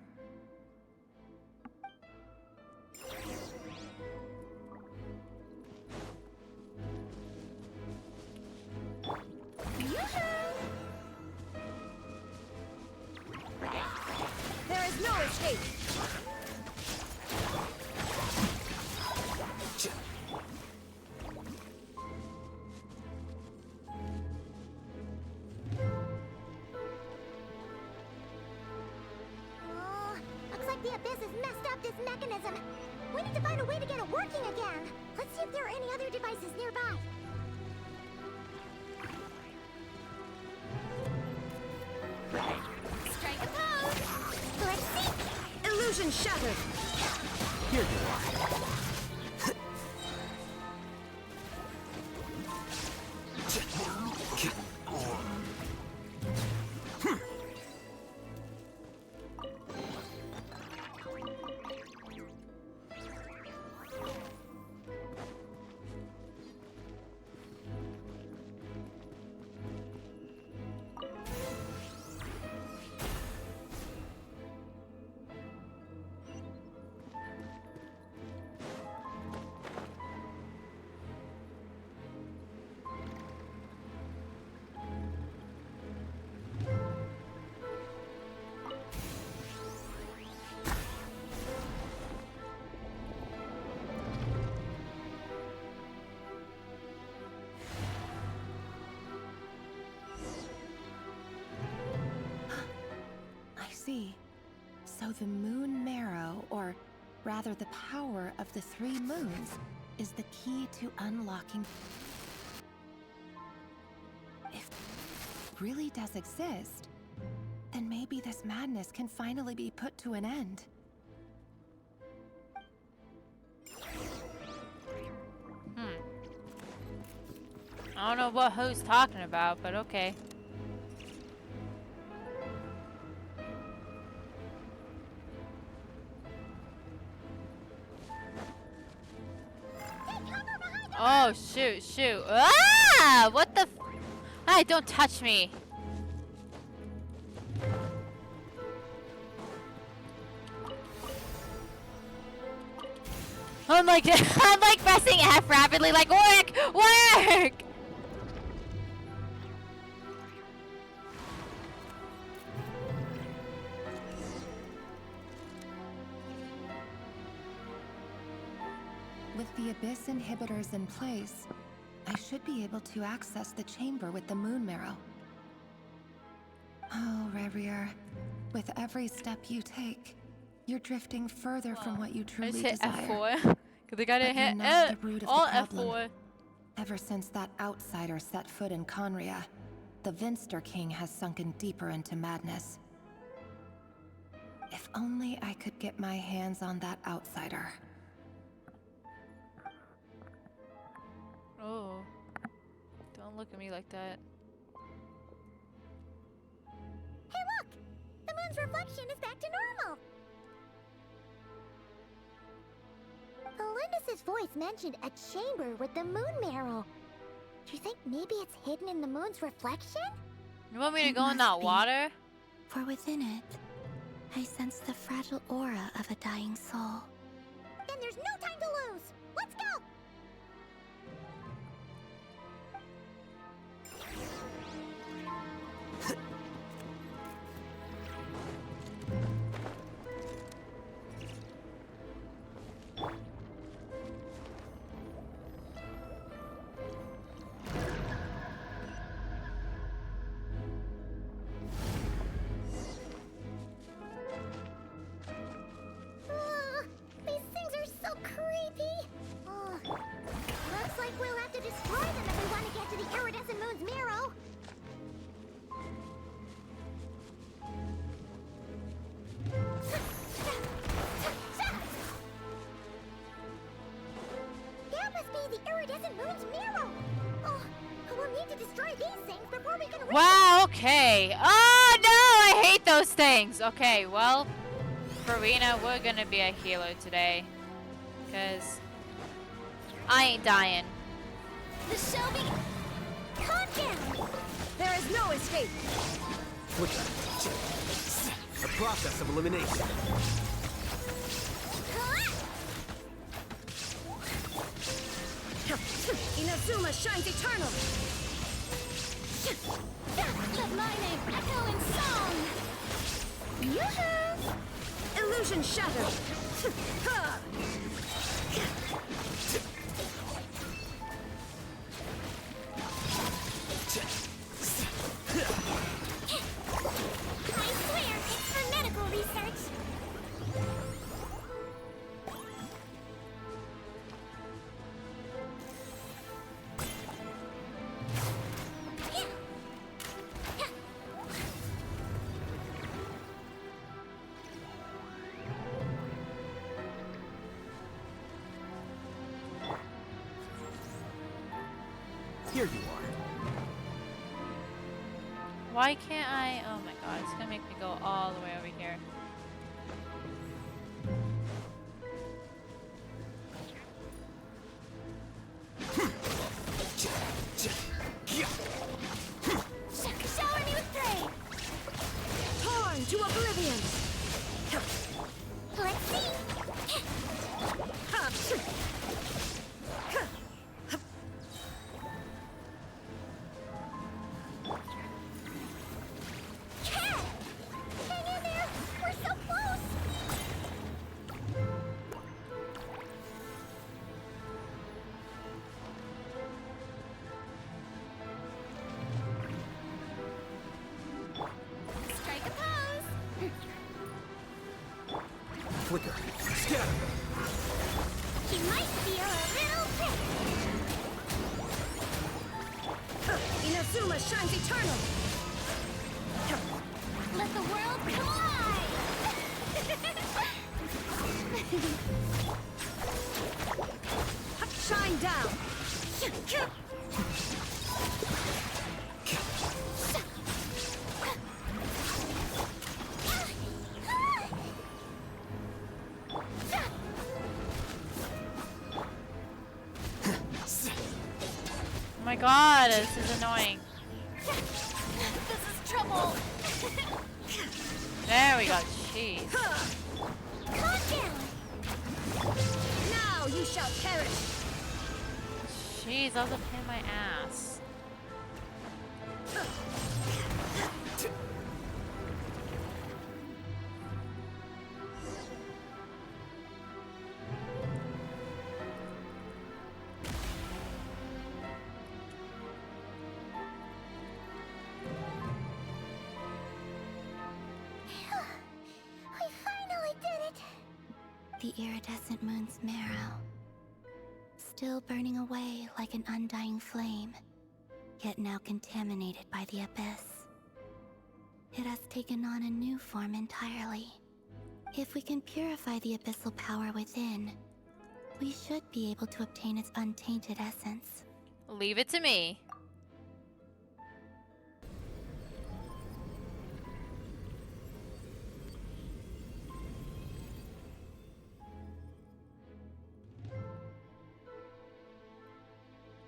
There is no escape. Oh, looks like the abyss has messed up this mechanism. We need to find a way to get it working again. Let's see if there are any other devices nearby. Strike a pose. Let's see. Illusion shattered. Here you are. see. So the moon marrow, or rather the power of the 3 moons, is the key to unlocking. If it really does exist, then maybe this madness can finally be put to an end. I don't know what who's talking about, but okay. Oh, shoot, shoot. Ah! What the f— Hey, don't touch me. I'm like, I'm like pressing F rapidly, like, work! Work! With the Abyss inhibitors in place, I should be able to access the chamber with the moon marrow. Oh, Revier, with every step you take, you're drifting further from what you truly hit desire. F4. Cause I gotta But you're hit not the root of all the problem. F4. Ever since that outsider set foot in Conria, the Vinster King has sunken deeper into madness. If only I could get my hands on that outsider. Oh. Don't look at me like that. Hey, look! The moon's reflection is back to normal! Alindis' voice mentioned a chamber with the moon marrow. Do you think maybe it's hidden in the moon's reflection? You want me to It go in that must be. water? For within it, I sense the fragile aura of a dying soul. Then there's no time to lose! Let's go! These things are so creepy! Looks like we'll have to destroy them if we want to get to the iridescent moon's marrow! That must be the iridescent moon's marrow! Oh, we'll need to destroy these things before we can reach Wow, okay. Oh no, I hate those things. Okay, well, Farina, we're gonna be a healer today. Cause I ain't dying. the Shelby. Calm down! There is no escape! A process of elimination. Inazuma shines eternal! Let my name echo in song! Yoo-hoo! Illusion shattered! Ha! I swear, it's for medical research! Here you are. Why can't I? Oh my god, it's gonna make me go all the way over here. Shower me with praise! Torn to oblivion! Let's see! Hang in there! We're flicker. Scatter! She might feel a little bit. Inazuma shines eternal! Let the world collide! Shine down! Oh my god, this is annoying. This is trouble! There we go. Jeez. Calm down! Now you shall perish! Jeez, that was a pain in my ass. We finally did it! The iridescent moon's marrow, still burning away like an undying flame, yet now contaminated by the abyss. It has taken on a new form entirely. If we can purify the abyssal power within, we should be able to obtain its untainted essence. Leave it to me.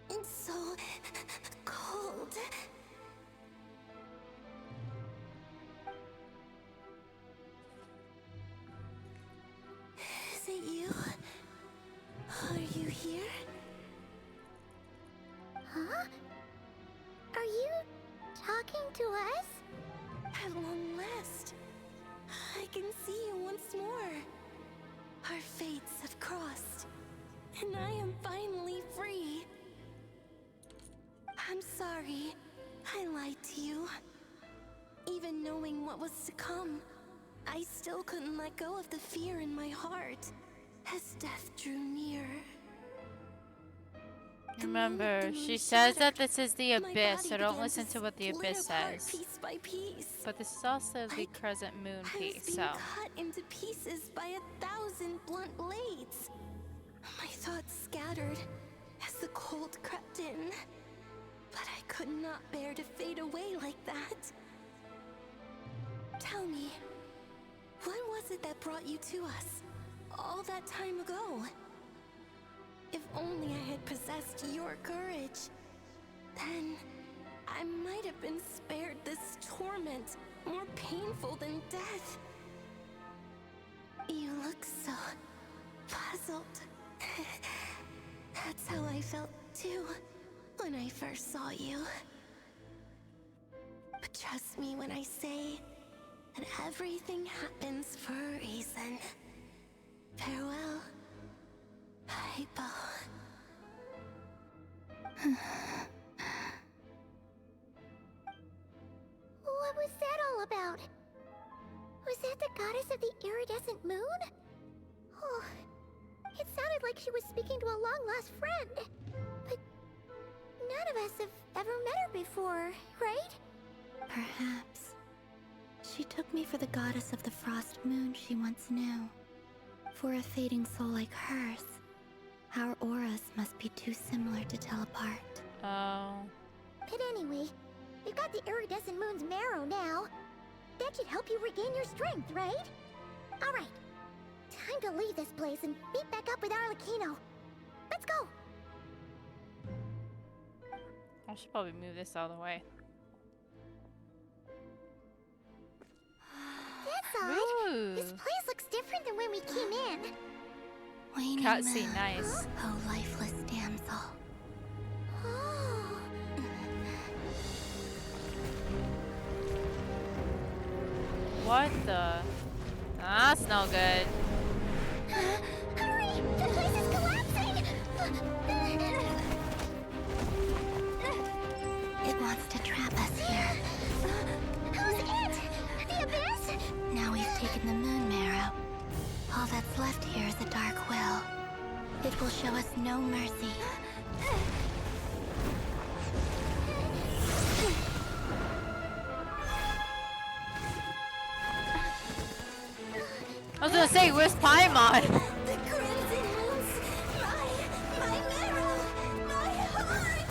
It's so cold. Is it you? Are you here? Huh? Are you talking to us? At long last, I can see you once more. Our fates have crossed, and I am finally free. I'm sorry, I lied to you. Even knowing what was to come, I still couldn't let go of the fear in my heart as death drew near. Remember, she says that this is the abyss, so don't listen to what the abyss says. Piece by piece. But this is also the crescent moon I was piece, being so. cut into pieces by 1,000 blunt blades. My thoughts scattered as the cold crept in. But I could not bear to fade away like that. Tell me, what was it that brought you to us all that time ago? If only I had possessed your courage, then I might have been spared this torment more painful than death. You look so puzzled. That's how I felt too when I first saw you. But trust me when I say that everything happens for a reason. Farewell, Hypo. What was that all about? Was that the goddess of the iridescent moon? Oh, it sounded like she was speaking to a long-lost friend. But none of us have ever met her before, right? Perhaps. She took me for the goddess of the frost moon she once knew. For a fading soul like hers, our auras must be too similar to tell apart. Oh. But anyway, we've got the iridescent moon's marrow now. That should help you regain your strength, right? Alright, time to leave this place and meet back up with Arlecchino. Let's go! I should probably move this out of the way. That's odd. Ooh. This place looks different than when we came in. Waning Cutscene, moon. nice. Oh, lifeless damsel. Oh. What the? That's no good. Hurry! The place is collapsing! It wants to trap us here. Who's it? The abyss? Now we've taken the moon marrow. All show us no mercy. I was gonna say, where's Paimon? The crimson moons, my marrow, my heart.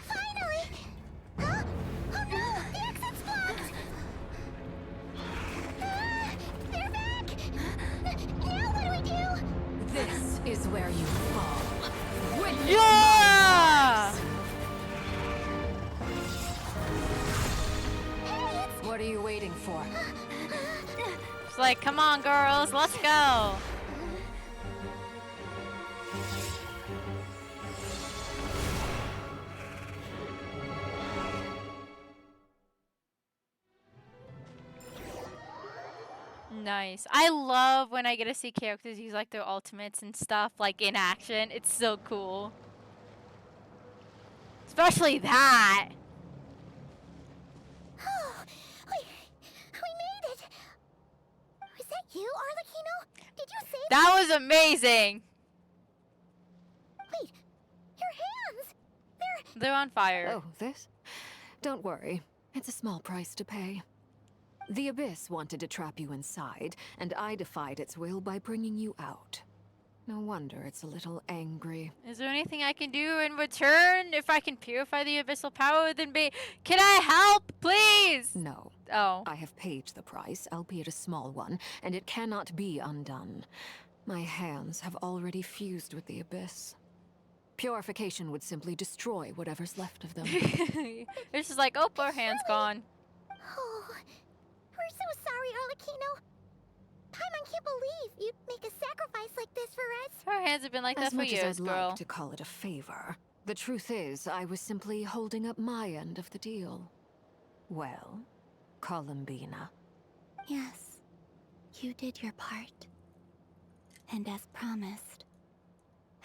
Finally! Huh? Oh no! The exit's blocked! They're back! Now what do we do? This is where you fall. Witness Yeah! What are you waiting for? It's like, come on, girls, let's go. Nice. I love when I get to see characters use like their ultimates and stuff like in action. It's so cool. Especially that. Oh, we made it! Was that you, Arlecchino? Did you say That was amazing. Wait, your hands! They're on fire. Oh, this? Don't worry. It's a small price to pay. The Abyss wanted to trap you inside, and I defied its will by bringing you out. No wonder it's a little angry. Is there anything I can do in return? If I can purify the abyssal power within me, can I help, please? No. Oh. I have paid the price, albeit a small one, and it cannot be undone. My hands have already fused with the Abyss. Purification would simply destroy whatever's left of them. It's just like, oh, our hand's gone. Oh, we're so sorry, Arlecchino. Paimon can't believe you'd make a sacrifice like this for us. Her hands have been like that As for much years, as I'd girl. like to call it a favor, the truth is I was simply holding up my end of the deal. Well, Columbina. Yes, you did your part. And as promised,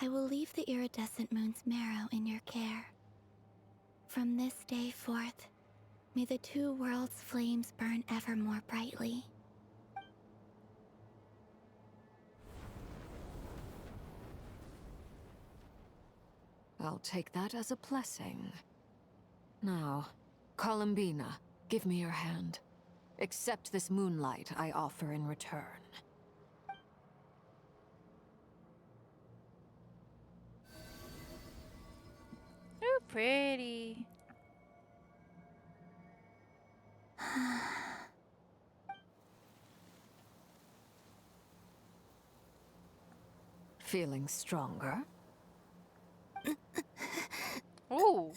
I will leave the iridescent moon's marrow in your care. From this day forth, may the two worlds' flames burn ever more brightly. I'll take that as a blessing. Now, Columbina, give me your hand. Accept this moonlight I offer in return. You're pretty. Feeling stronger? Ooh.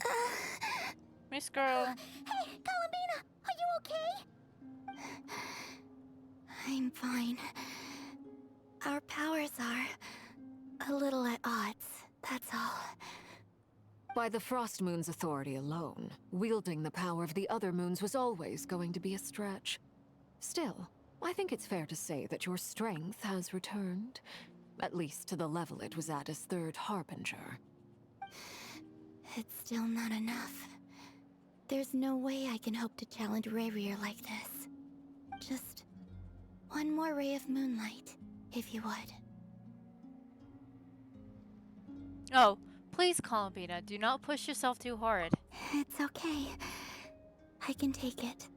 Miss girl. Hey, Columbina, are you okay? I'm fine. Our powers are a little at odds, that's all. By the Frost Moon's authority alone, wielding the power of the other moons was always going to be a stretch. Still, I think it's fair to say that your strength has returned. At least to the level it was at as Third Harbinger. It's still not enough. There's no way I can hope to challenge Rayrier like this. Just one more ray of moonlight, if you would. Oh, please, Columbina, do not push yourself too hard. It's okay. I can take it.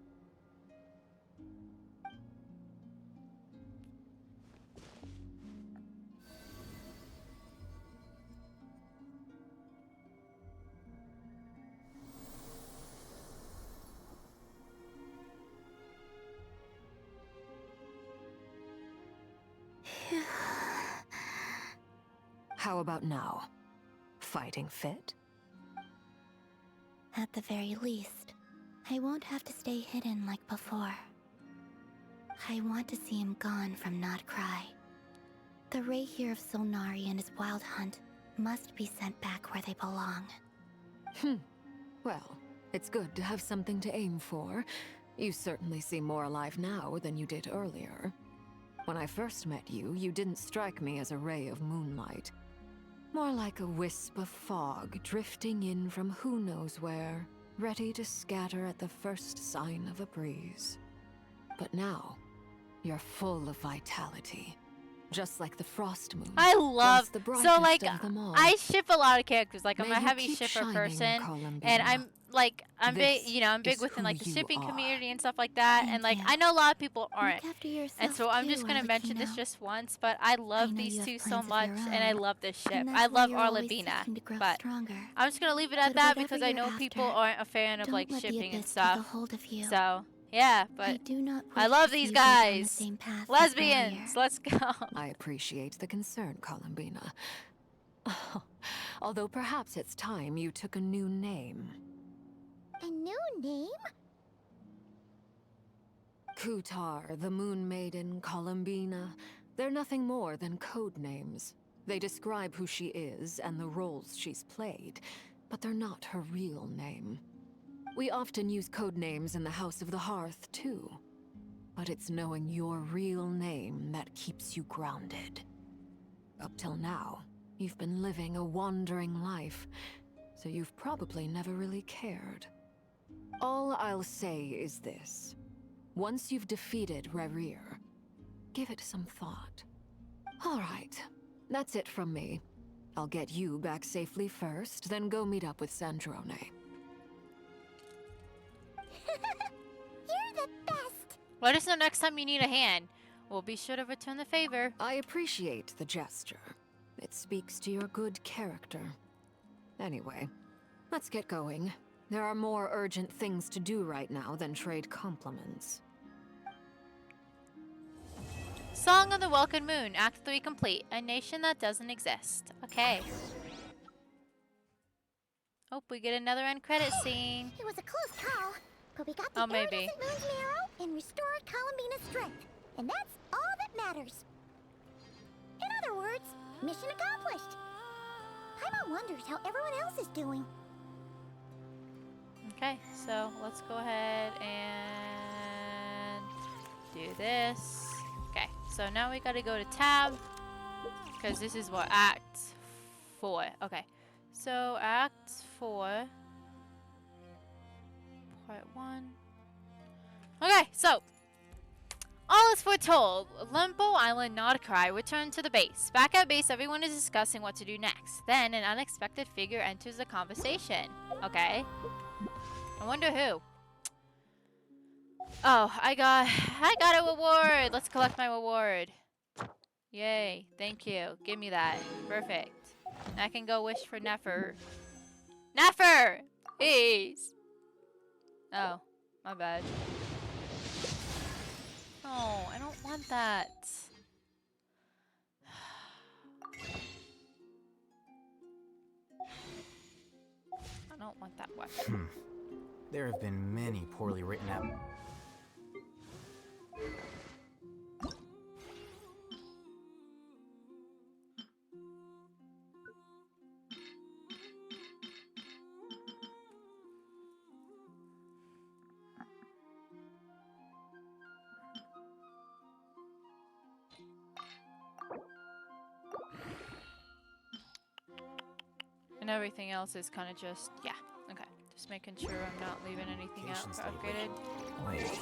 How about now? Fighting fit? At the very least, I won't have to stay hidden like before. I want to see him gone from Not Cry. The Rayheer of Solnari and his wild hunt must be sent back where they belong. Well, it's good to have something to aim for. You certainly seem more alive now than you did earlier. When I first met you, you didn't strike me as a ray of moonlight. More like a wisp of fog drifting in from who knows where, ready to scatter at the first sign of a breeze. But now, you're full of vitality. Just like the frost moon. I love the so like brightest of them all. I ship a lot of characters. Like I'm May a you heavy keep shipper shining, person, Columbina. and I'm big. This You know, I'm big is within who like the you shipping are. community and stuff like that. Thank And like you. I know a lot of people aren't. Look after yourself And so I'm too, just gonna mention this Arlecchino. just once, but I love know these you have two so plans of much, your and I own, love this ship. and I that's why love you're always Arlebina, seeking to grow but stronger. I'm just gonna leave it at But that whatever because I you're know after, people aren't a fan of don't like let the shipping and abyss take a stuff. hold of you. So yeah, but I do not I wish love to these see you go down the guys. same path as Lesbians, failure. let's go. I appreciate the concern, Columbina. Although perhaps it's time you took a new name. A new name? Kutar, the Moon Maiden, Columbina. They're nothing more than code names. They describe who she is and the roles she's played, but they're not her real name. We often use code names in the House of the Hearth, too. But it's knowing your real name that keeps you grounded. Up till now, you've been living a wandering life, so you've probably never really cared. All I'll say is this. Once you've defeated Rerir, give it some thought. All right, that's it from me. I'll get you back safely first, then go meet up with Sandrone. You're the best! Let us know next time you need a hand. We'll be sure to return the favor. I appreciate the gesture. It speaks to your good character. Anyway, let's get going. There are more urgent things to do right now than trade compliments. Song of the Welkin Moon, Act 3 complete. A nation that doesn't exist. Okay. Hope we get another end credit scene. It was a close call, but we got the Maybe. Iridescent Moon's marrow and restored Columbina's strength. And that's all that matters. In other words, mission accomplished. Paimon wonders how everyone else is doing. Okay, so let's go ahead and do this. Okay, so now we gotta go to tab, because this is what Act 4. Okay, so Act 4, Part 1. Okay, so all is foretold. Limbo Island Nodcry returned to the base. Back at base, everyone is discussing what to do next. Then an unexpected figure enters the conversation. Okay. I wonder who. Oh, I got a reward. Let's collect my reward. Yay. Thank you. Give me that. Perfect. I can go wish for Nefer. Nefer! Please. Oh, my bad. Oh, I don't want that. I don't want that weapon. There have been many poorly written out. And everything else is kind of just, yeah, okay. Just making sure I'm not leaving anything out for upgraded. Wait.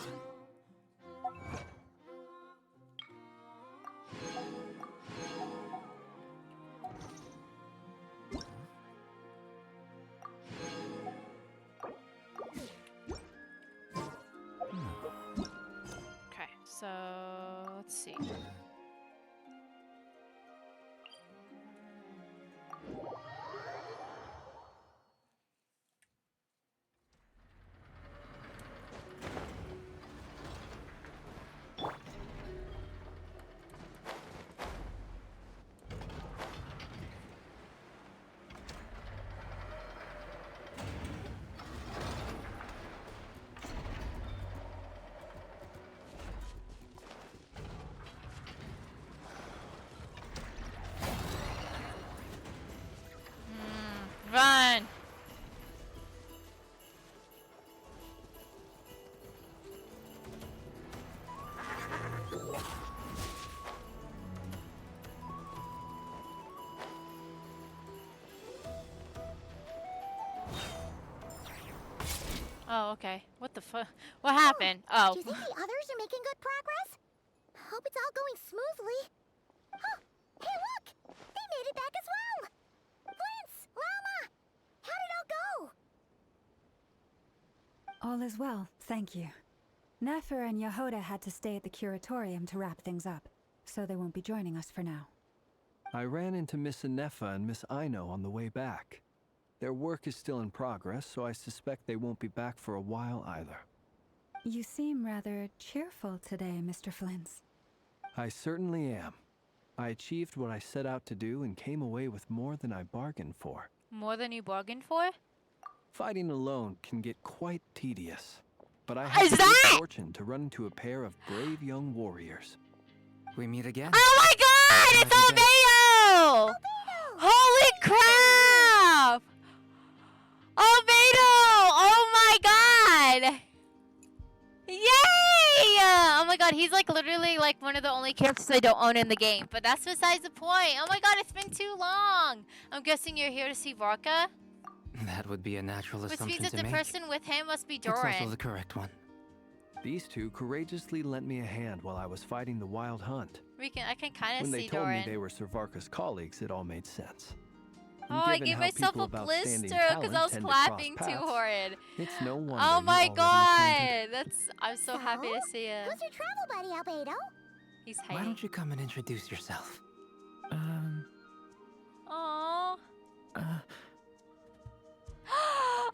Okay, so let's see. Oh, okay. What the fuck? What happened? Oh. Do you think the others are making good progress? Hope it's all going smoothly. Oh, hey look! They made it back as well! Flintz! Llama! How did it all go? All is well, thank you. Nefer and Yehoda had to stay at the curatorium to wrap things up, so they won't be joining us for now. I ran into Miss Anefa and Miss Aino on the way back. Their work is still in progress, so I suspect they won't be back for a while either. You seem rather cheerful today, Mr. Flintz. I certainly am. I achieved what I set out to do and came away with more than I bargained for. More than you bargained for? Fighting alone can get quite tedious, but I had the good fortune to run into a pair of brave young warriors. We meet again? Oh my god! It's Albedo! Holy crap! Albedo! Oh my god! Yay! Oh my god, he's like literally like one of the only characters I don't own in the game. But that's besides the point. Oh my god, it's been too long. I'm guessing you're here to see Varka? That would be a natural Which assumption means to that the make. person with him must be It's also Doran. the correct one. These two courageously lent me a hand while I was fighting the wild hunt. I can kind of When see they told Doran. me they were Sir Varka's colleagues, it all made sense. Oh, And I given gave how myself people a of outstanding blister because I talent was tend to clapping cross too paths, hard. It's no wonder Oh you're my already god! I'm so happy to see him. Who's your travel buddy, Albedo? He's Why hiding. don't you come and introduce yourself? Aww. Uh,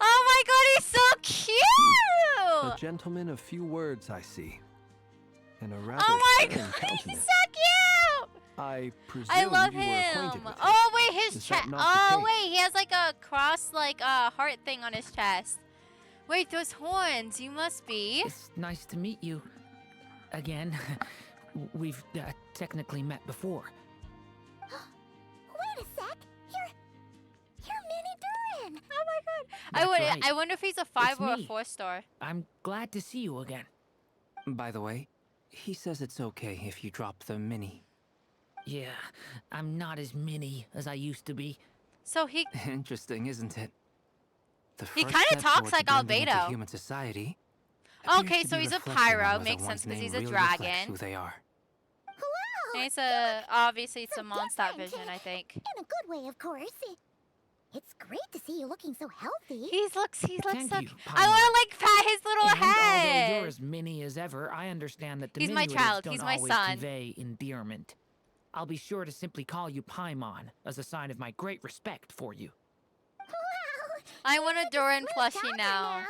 Oh my god, he's so cute! A gentleman of few words, I see. And a rather Oh my stern god, countenance. he's so cute! I presume I love you were acquainted him. with him. Oh wait, his Is that chest. not the Oh case? wait, he has like a cross, like a heart thing on his chest. Wait, those horns. You must be. It's nice to meet you again. We've technically met before. Wait a sec. You're Mini Duran. Oh my god. That's right. I wonder if he's a 5 It's or a me. 4-star. I'm glad to see you again. By the way, he says it's okay if you drop the mini. Yeah, I'm not as mini as I used to be. So he Interesting, isn't it? The He first kinda step talks towards like blending into Albedo. human society. Okay, appears to so be he's a reflecting on pyro. whether Makes one's sense because name he's a really reflects dragon. Who they are. Hello. And it's a obviously it's a Forget Mondstadt that, vision, kid. I think. In a good way, of course. It's great to see you looking so healthy. He looks Thank so. you, I want to like pat his little And although head. you're as mini as ever, I understand that He's my diminutives child. don't He's my always son. convey endearment. I'll be sure to simply call you Paimon as a sign of my great respect for you. Wow. I want a Doran plushie talker now.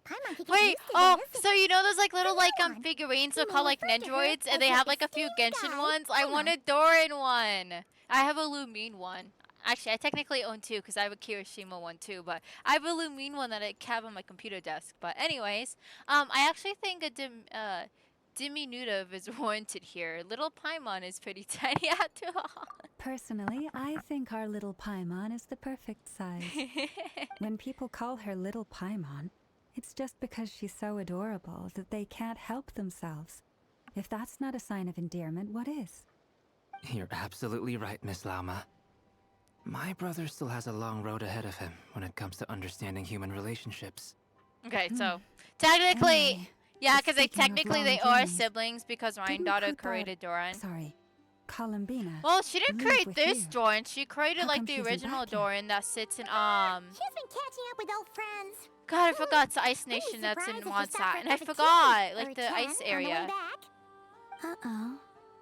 Paimon could get Wait, used to oh, this. so you know those like little like Come on. figurines You they're called may like refer to her Nendroids, as and they your have like a few esteemed Genshin guide. ones? I Come want on. a Doran one. I have a Lumine one. Actually, I technically own 2 because I have a Kirishima one too, but I have a Lumine one that I have on my computer desk. But anyways, I actually think a diminutive is warranted here. Little Paimon is pretty tiny after all. Personally, I think our little Paimon is the perfect size. When people call her Little Paimon, it's just because she's so adorable that they can't help themselves. If that's not a sign of endearment, what is? You're absolutely right, Miss Lauma. My brother still has a long road ahead of him when it comes to understanding human relationships. Okay, so technically, Anyway, yeah, because they speaking of technically long they are journeys, siblings because Ryan didn't daughter Kuta- created Doran. Sorry, Columbina. Well, she didn't live create with this you. Doran. She created How like come the she's in original back yet? Doran that sits in She's been catching up with old friends. God, I forgot it's the Ice Wouldn't be Nation that's in surprised if she stopped Mondstadt, for a and I cup of forgot tea or like a the chat ice on the way area. back. Uh-oh.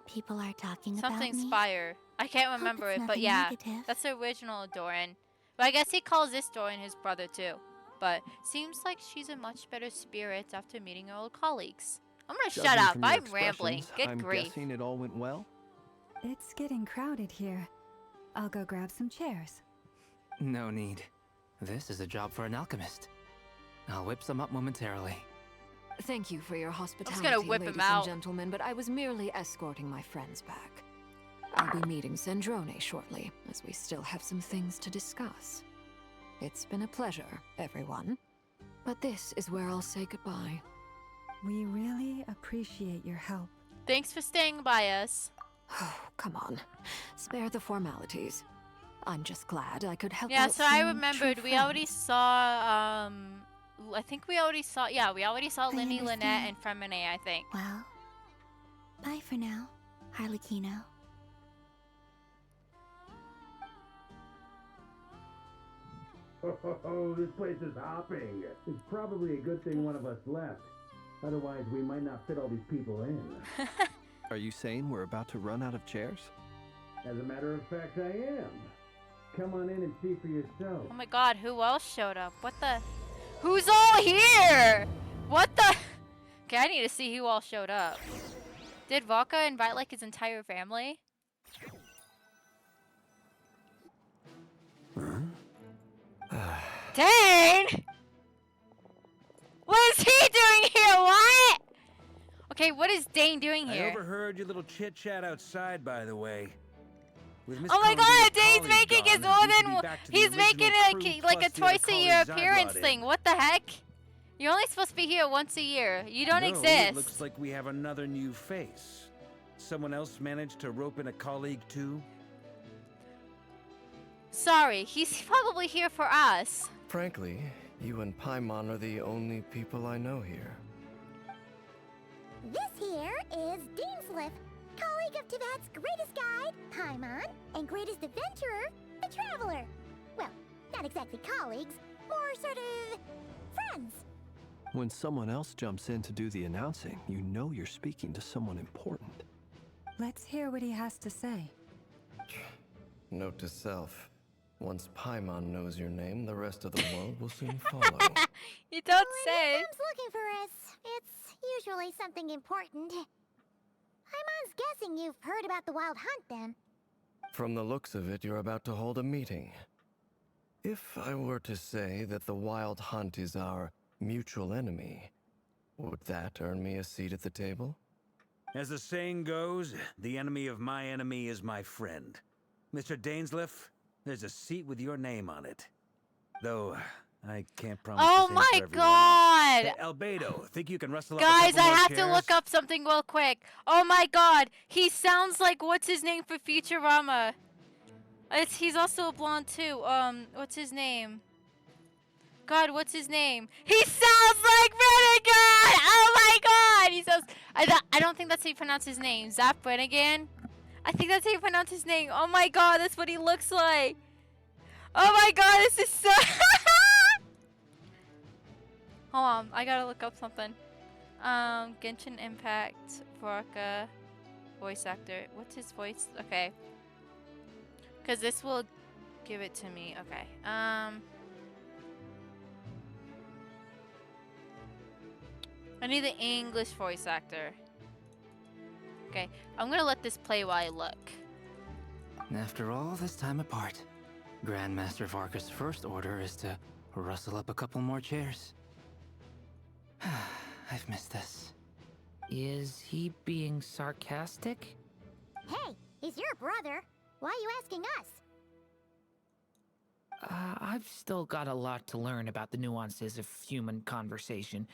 People are talking Something about me. Spire. I can't Hope remember it's it, but nothing yeah, negative. that's the original Doran. But I guess he calls this Doran his brother too. But seems like she's a much better spirit after meeting her old colleagues. I'm gonna shut Judging up. from your I'm rambling. expressions, Good I'm grief. guessing it all went well? It's getting crowded here. I'll go grab some chairs. No need. This is a job for an alchemist. I'll whip some up momentarily. Thank you for your hospitality, gonna whip him ladies out. and gentlemen, but I was merely escorting my friends back. I'll be meeting Sandrone shortly, as we still have some things to discuss. It's been a pleasure, everyone. But this is where I'll say goodbye. We really appreciate your help. Thanks for staying by us. Oh, come on. Spare the formalities. I'm just glad I could help Yeah, out so I some remembered true we already friends. saw I think we already saw. Yeah, we already saw I Linny, Lynette, understand. and Femine, I think. Well, bye for now, Harlequino. Oh, this place is hopping. It's probably a good thing one of us left. Otherwise, we might not fit all these people in. Are you saying we're about to run out of chairs? As a matter of fact, I am. Come on in and see for yourself. Oh my god, who else showed up? What the? Who's all here? What the? Okay, I need to see who all showed up. Did Vodka invite like his entire family? Dane! What is he doing here? What? Okay, what is Dane doing I here? overheard your little chit-chat outside, by the way. With Miss Oh my Collins god, and Dane's colleagues making his gone, more we should be than back to the he's original making crew it like a plus the other twice a year colleagues I appearance brought in. thing. What the heck? You're only supposed to be here once a year. You don't No, exist. It looks like we have another new face. Someone else managed to rope in a colleague too? Sorry, he's probably here for us. Frankly, you and Paimon are the only people I know here. This here is Deansliff, colleague of Tivat's greatest guide, Paimon, and greatest adventurer, the Traveler. Well, not exactly colleagues, more sort of friends. When someone else jumps in to do the announcing, you know you're speaking to someone important. Let's hear what he has to say. Note to self. Once Paimon knows your name, the rest of the world will soon follow. You don't When say. Sam's looking for us, it's usually something important. Paimon's guessing you've heard about the Wild Hunt, then. From the looks of it, you're about to hold a meeting. If I were to say that the Wild Hunt is our mutual enemy, would that earn me a seat at the table? As the saying goes, the enemy of my enemy is my friend. Mr. Dainsliff, there's a seat with your name on it. Though, I can't promise Oh the same my for everyone god! else. Hey, Albedo, think you can rustle up a Guys, couple I more have to chairs? look up something real quick. Oh my god, he sounds like what's his name for Futurama? He's also a blonde too. What's his name? God, what's his name? He sounds like Renegade! Oh my god! He sounds. I don't think that's how you pronounce his name. Zap Renegade? I think that's how you pronounce his name. Oh my god, that's what he looks like. Oh my god, this is so. Hold on, I gotta look up something. Genshin Impact, Vorka, voice actor. What's his voice? Okay. Because this will give it to me. Okay. I need the English voice actor. Okay, I'm gonna let this play while I look. After all this time apart, Grandmaster Varka's first order is to rustle up a couple more chairs. I've missed this. Is he being sarcastic? Hey, he's your brother. Why are you asking us? I've still got a lot to learn about the nuances of human conversation.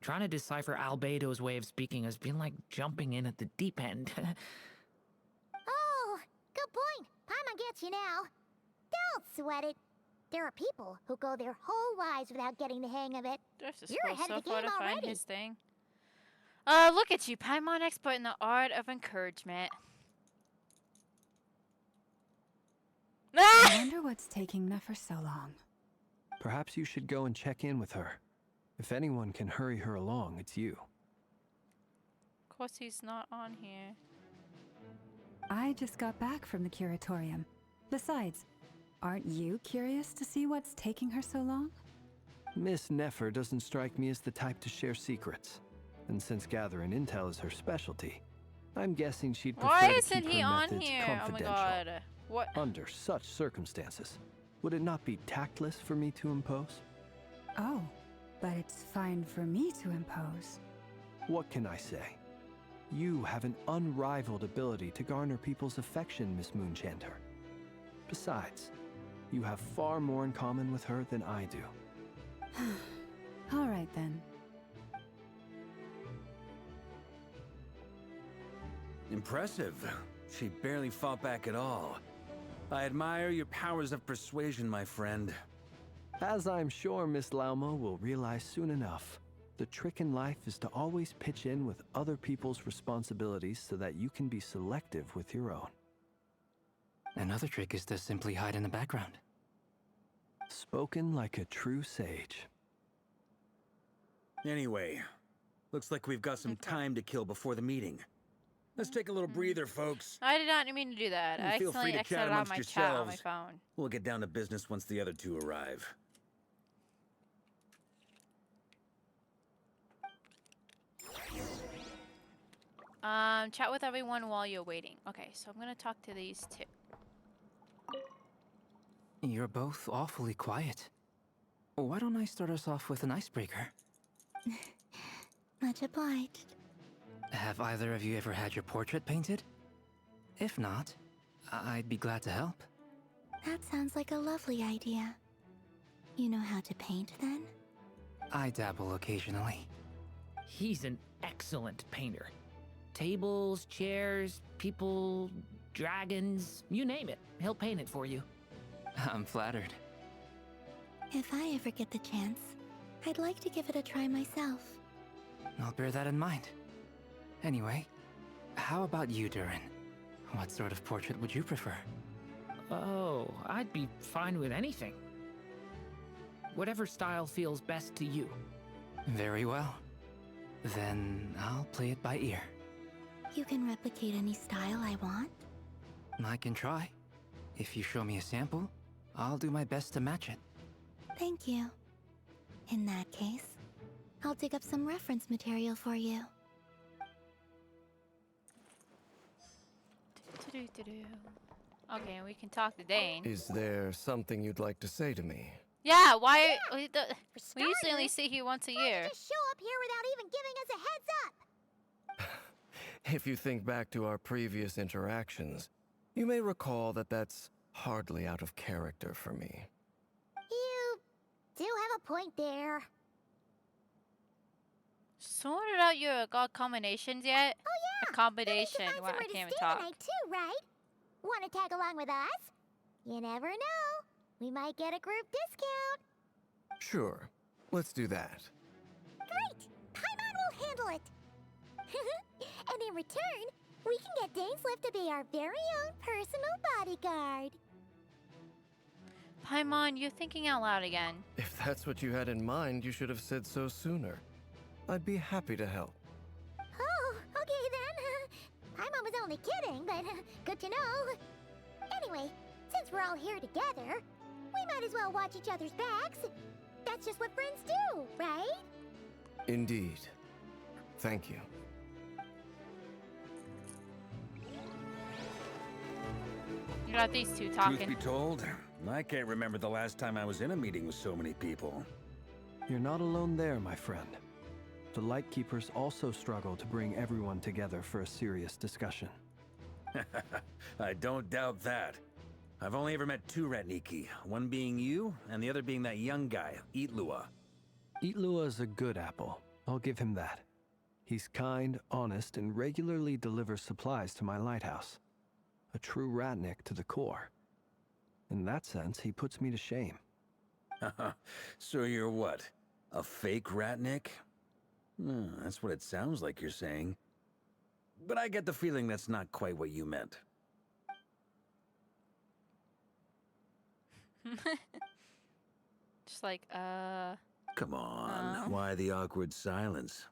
Trying to decipher Albedo's way of speaking has been like jumping in at the deep end. Oh, good point. Paimon gets you now. Don't sweat it. There are people who go their whole lives without getting the hang of it. You're ahead of the game already. His thing. Look at you, Paimon expert in the art of encouragement. I wonder what's taking Nefer so long. Perhaps you should go and check in with her. If anyone can hurry her along, it's you. Of course he's not on here. I just got back from the curatorium. Besides, aren't you curious to see what's taking her so long? Miss Nefer doesn't strike me as the type to share secrets. And since gathering intel is her specialty, I'm guessing she'd prefer Why to isn't keep he her on methods here? Oh my confidential. god. What? Under such circumstances, would it not be tactless for me to impose? Oh, but it's fine for me to impose. What can I say? You have an unrivaled ability to garner people's affection, Miss Moonchanter. Besides, you have far more in common with her than I do. All right then. Impressive. She barely fought back at all. I admire your powers of persuasion, my friend. As I'm sure Miss Lauma will realize soon enough, the trick in life is to always pitch in with other people's responsibilities so that you can be selective with your own. Another trick is to simply hide in the background. Spoken like a true sage. Anyway, looks like we've got some time to kill before the meeting. Let's take a little breather, folks. I did not mean to do that. I Feel free accidentally to chat exited out amongst my yourselves. chat on my phone. We'll get down to business once the other two arrive. Chat with everyone while you're waiting. Okay, so I'm gonna talk to these two. You're both awfully quiet. Why don't I start us off with an icebreaker? Much obliged. Have either of you ever had your portrait painted? If not, I'd be glad to help. That sounds like a lovely idea. You know how to paint, then? I dabble occasionally. He's an excellent painter. Tables, chairs, people, dragons, you name it. He'll paint it for you. I'm flattered. If I ever get the chance, I'd like to give it a try myself. I'll bear that in mind. Anyway, how about you, Durin? What sort of portrait would you prefer? Oh, I'd be fine with anything. Whatever style feels best to you. Very well. Then I'll play it by ear. You can replicate any style I want? I can try. If you show me a sample, I'll do my best to match it. Thank you. In that case, I'll dig up some reference material for you. Okay, and we can talk to Dane. Is there something you'd like to say to me? Yeah, why? We starters, usually only see you once a year. Just show up here without even giving us a heads up. If you think back to our previous interactions, you may recall that that's hardly out of character for me. You do have a point there. Sorted out your god combinations yet? Oh yeah. A combination. Find Wow, I somewhere to can't even stay talk. tonight too, right? Want to tag along with us? You never know. We might get a group discount. Sure, let's do that. Great! Paimon will handle it. And in return, we can get Dainslift to be our very own personal bodyguard. Paimon, you're thinking out loud again. If that's what you had in mind, you should have said so sooner. I'd be happy to help. Oh, okay then. Paimon was only kidding, but good to know. Anyway, since we're all here together, we might as well watch each other's backs. That's just what friends do, right? Indeed. Thank you. You got these two talking. Truth be told, I can't remember the last time I was in a meeting with so many people. You're not alone there, my friend. The Lightkeepers also struggle to bring everyone together for a serious discussion. I don't doubt that. I've only ever met two Ratniki, one being you, and the other being that young guy, Eatlua. Eatlua is a good apple. I'll give him that. He's kind, honest, and regularly delivers supplies to my lighthouse. A true Ratnik to the core. In that sense, he puts me to shame. So you're what? A fake Ratnik? That's what it sounds like you're saying. But I get the feeling that's not quite what you meant. Just like, Come on, why the awkward silence?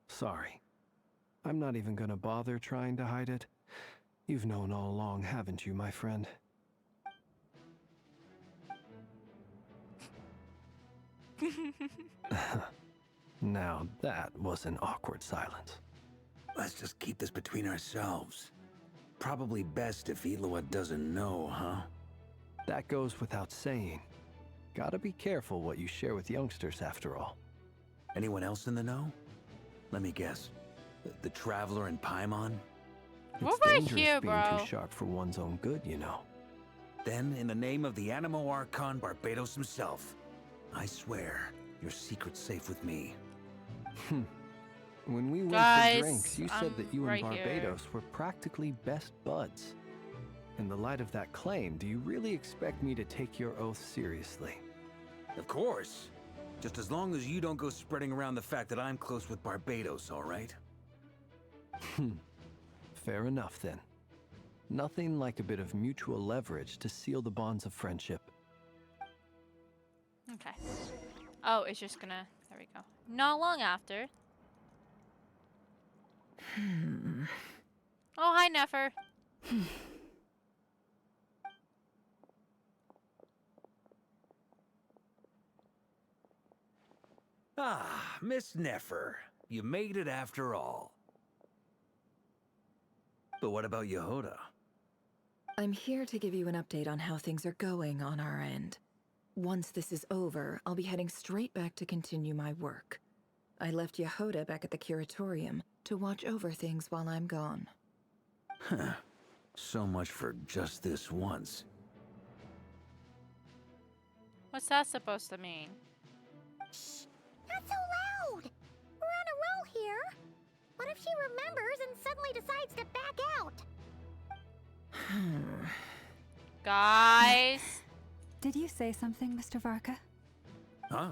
Sorry. I'm not even gonna bother trying to hide it. You've known all along, haven't you, my friend? Now that was an awkward silence. Let's just keep this between ourselves. Probably best if Eatlua doesn't know, huh? That goes without saying. Gotta be careful what you share with youngsters, after all. Anyone else in the know? Let me guess. The Traveler and Paimon? We're It's right dangerous here, being bro. too sharp for one's own good, you know. Then, in the name of the Animo Archon Barbados himself, I swear your secret's safe with me. When we went Guys, for drinks, you said I'm that you and right here. Barbados were practically best buds. In the light of that claim, do you really expect me to take your oath seriously? Of course. Just as long as you don't go spreading around the fact that I'm close with Barbados, all right? Fair enough then. Nothing like a bit of mutual leverage to seal the bonds of friendship. Okay. Oh, it's just gonna... There we go. Not long after. Oh, hi, Nefer. Ah, Miss Nefer. You made it after all. But what about Yehoda? I'm here to give you an update on how things are going on our end. Once this is over, I'll be heading straight back to continue my work. I left Yehoda back at the curatorium to watch over things while I'm gone. Huh. So much for just this once. What's that supposed to mean? Shh! Not so loud! We're on a roll here. What if she remembers and suddenly decides to back out? Guys! Did you say something, Mr. Varka? Huh?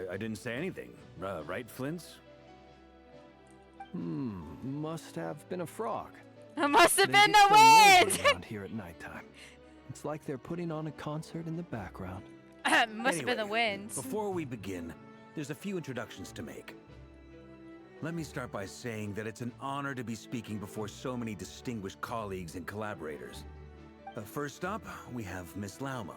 I didn't say anything. Right, Flints? Must have been a frog. It must have They been get the so noisy wind! around here at nighttime. It's like they're putting on a concert in the background. Must have been the Anyway, wind. Before we begin, there's a few introductions to make. Let me start by saying that it's an honor to be speaking before so many distinguished colleagues and collaborators. First up, we have Miss Lauma.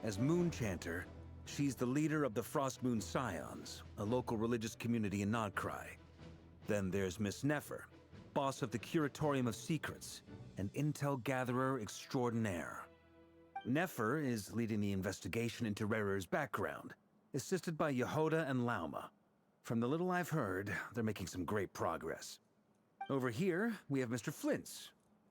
As Moon Chanter, she's the leader of the Frost Moon Scions, a local religious community in Nodcry. Then there's Miss Nefer, boss of the Curatorium of Secrets, an intel gatherer extraordinaire. Nefer is leading the investigation into Rerer's background, assisted by Yehoda and Lauma. From the little I've heard, they're making some great progress. Over here, we have Mr. Flintz,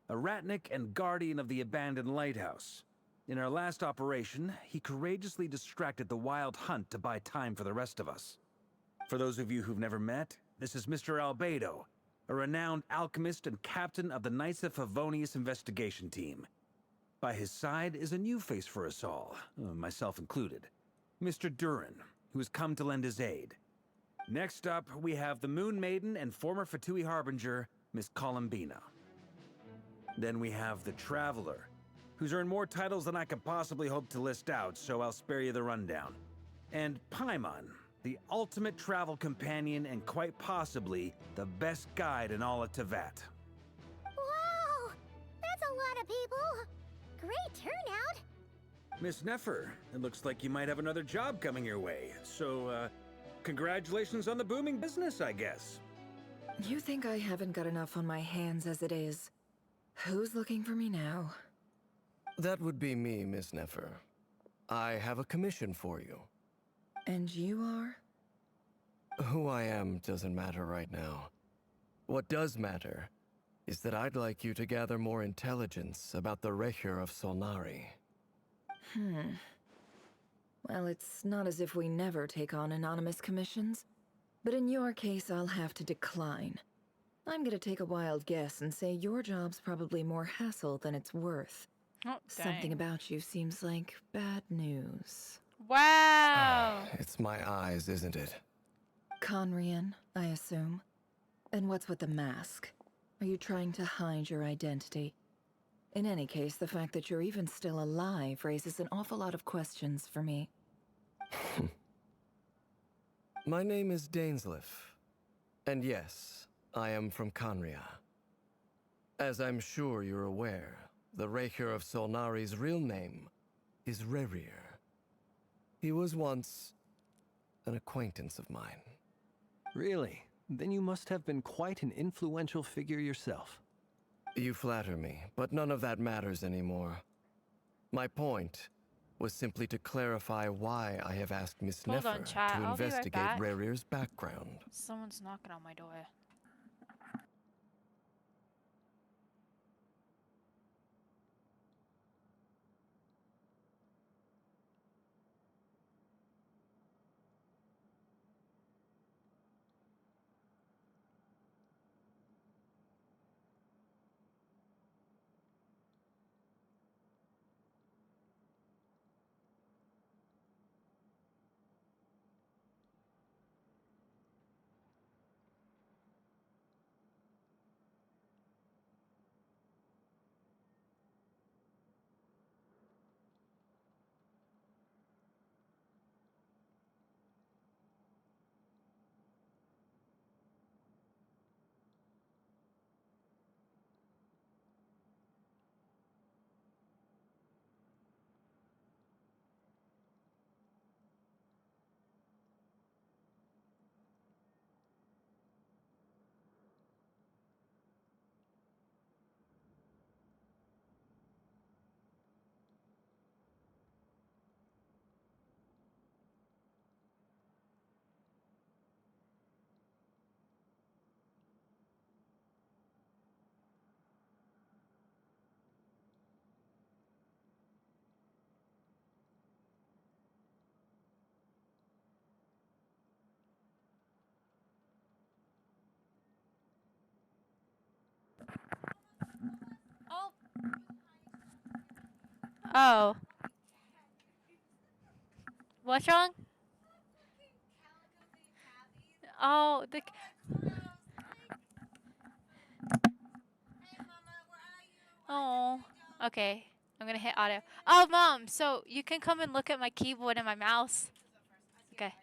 a Ratnik and guardian of the abandoned lighthouse. In our last operation, he courageously distracted the Wild Hunt to buy time for the rest of us. For those of you who've never met, this is Mr. Albedo, a renowned alchemist and captain of the Knights of Favonius investigation team. By his side is a new face for us all, myself included, Mr. Durin, who has come to lend his aid. Next up, we have the Moon Maiden and former Fatui Harbinger, Miss Columbina. Then we have the Traveler, who's earned more titles than I could possibly hope to list out, so I'll spare you the rundown. And Paimon, the ultimate travel companion and quite possibly the best guide in all of Tevat. Wow! That's a lot of people! Great turnout! Miss Nefer, it looks like you might have another job coming your way, so, congratulations on the booming business, I guess. You think I haven't got enough on my hands as it is? Who's looking for me now? That would be me, Miss Nefer. I have a commission for you. And you are? Who I am doesn't matter right now. What does matter is that I'd like you to gather more intelligence about the Recher of Solnari. Well, it's not as if we never take on anonymous commissions. But in your case, I'll have to decline. I'm gonna take a wild guess and say your job's probably more hassle than it's worth. Oh, Something dang. about you seems like bad news. Wow! It's my eyes, isn't it? Conrian, I assume. And what's with the mask? Are you trying to hide your identity? In any case, the fact that you're even still alive raises an awful lot of questions for me. My name is Dainsleif. And yes, I am from Conria. As I'm sure you're aware, the Recher of Solnari's real name is Rerir. He was once an acquaintance of mine. Really? Then you must have been quite an influential figure yourself. You flatter me, but none of that matters anymore. My point was simply to clarify why I have asked Miss Hold Nefer on, chat. to I'll be right investigate back. Rerir's background. Someone's knocking on my door. Oh. What's wrong? Oh, the. Oh. Okay. I'm gonna hit auto. Oh, Mom. So you can come and look at my keyboard and my mouse. Okay.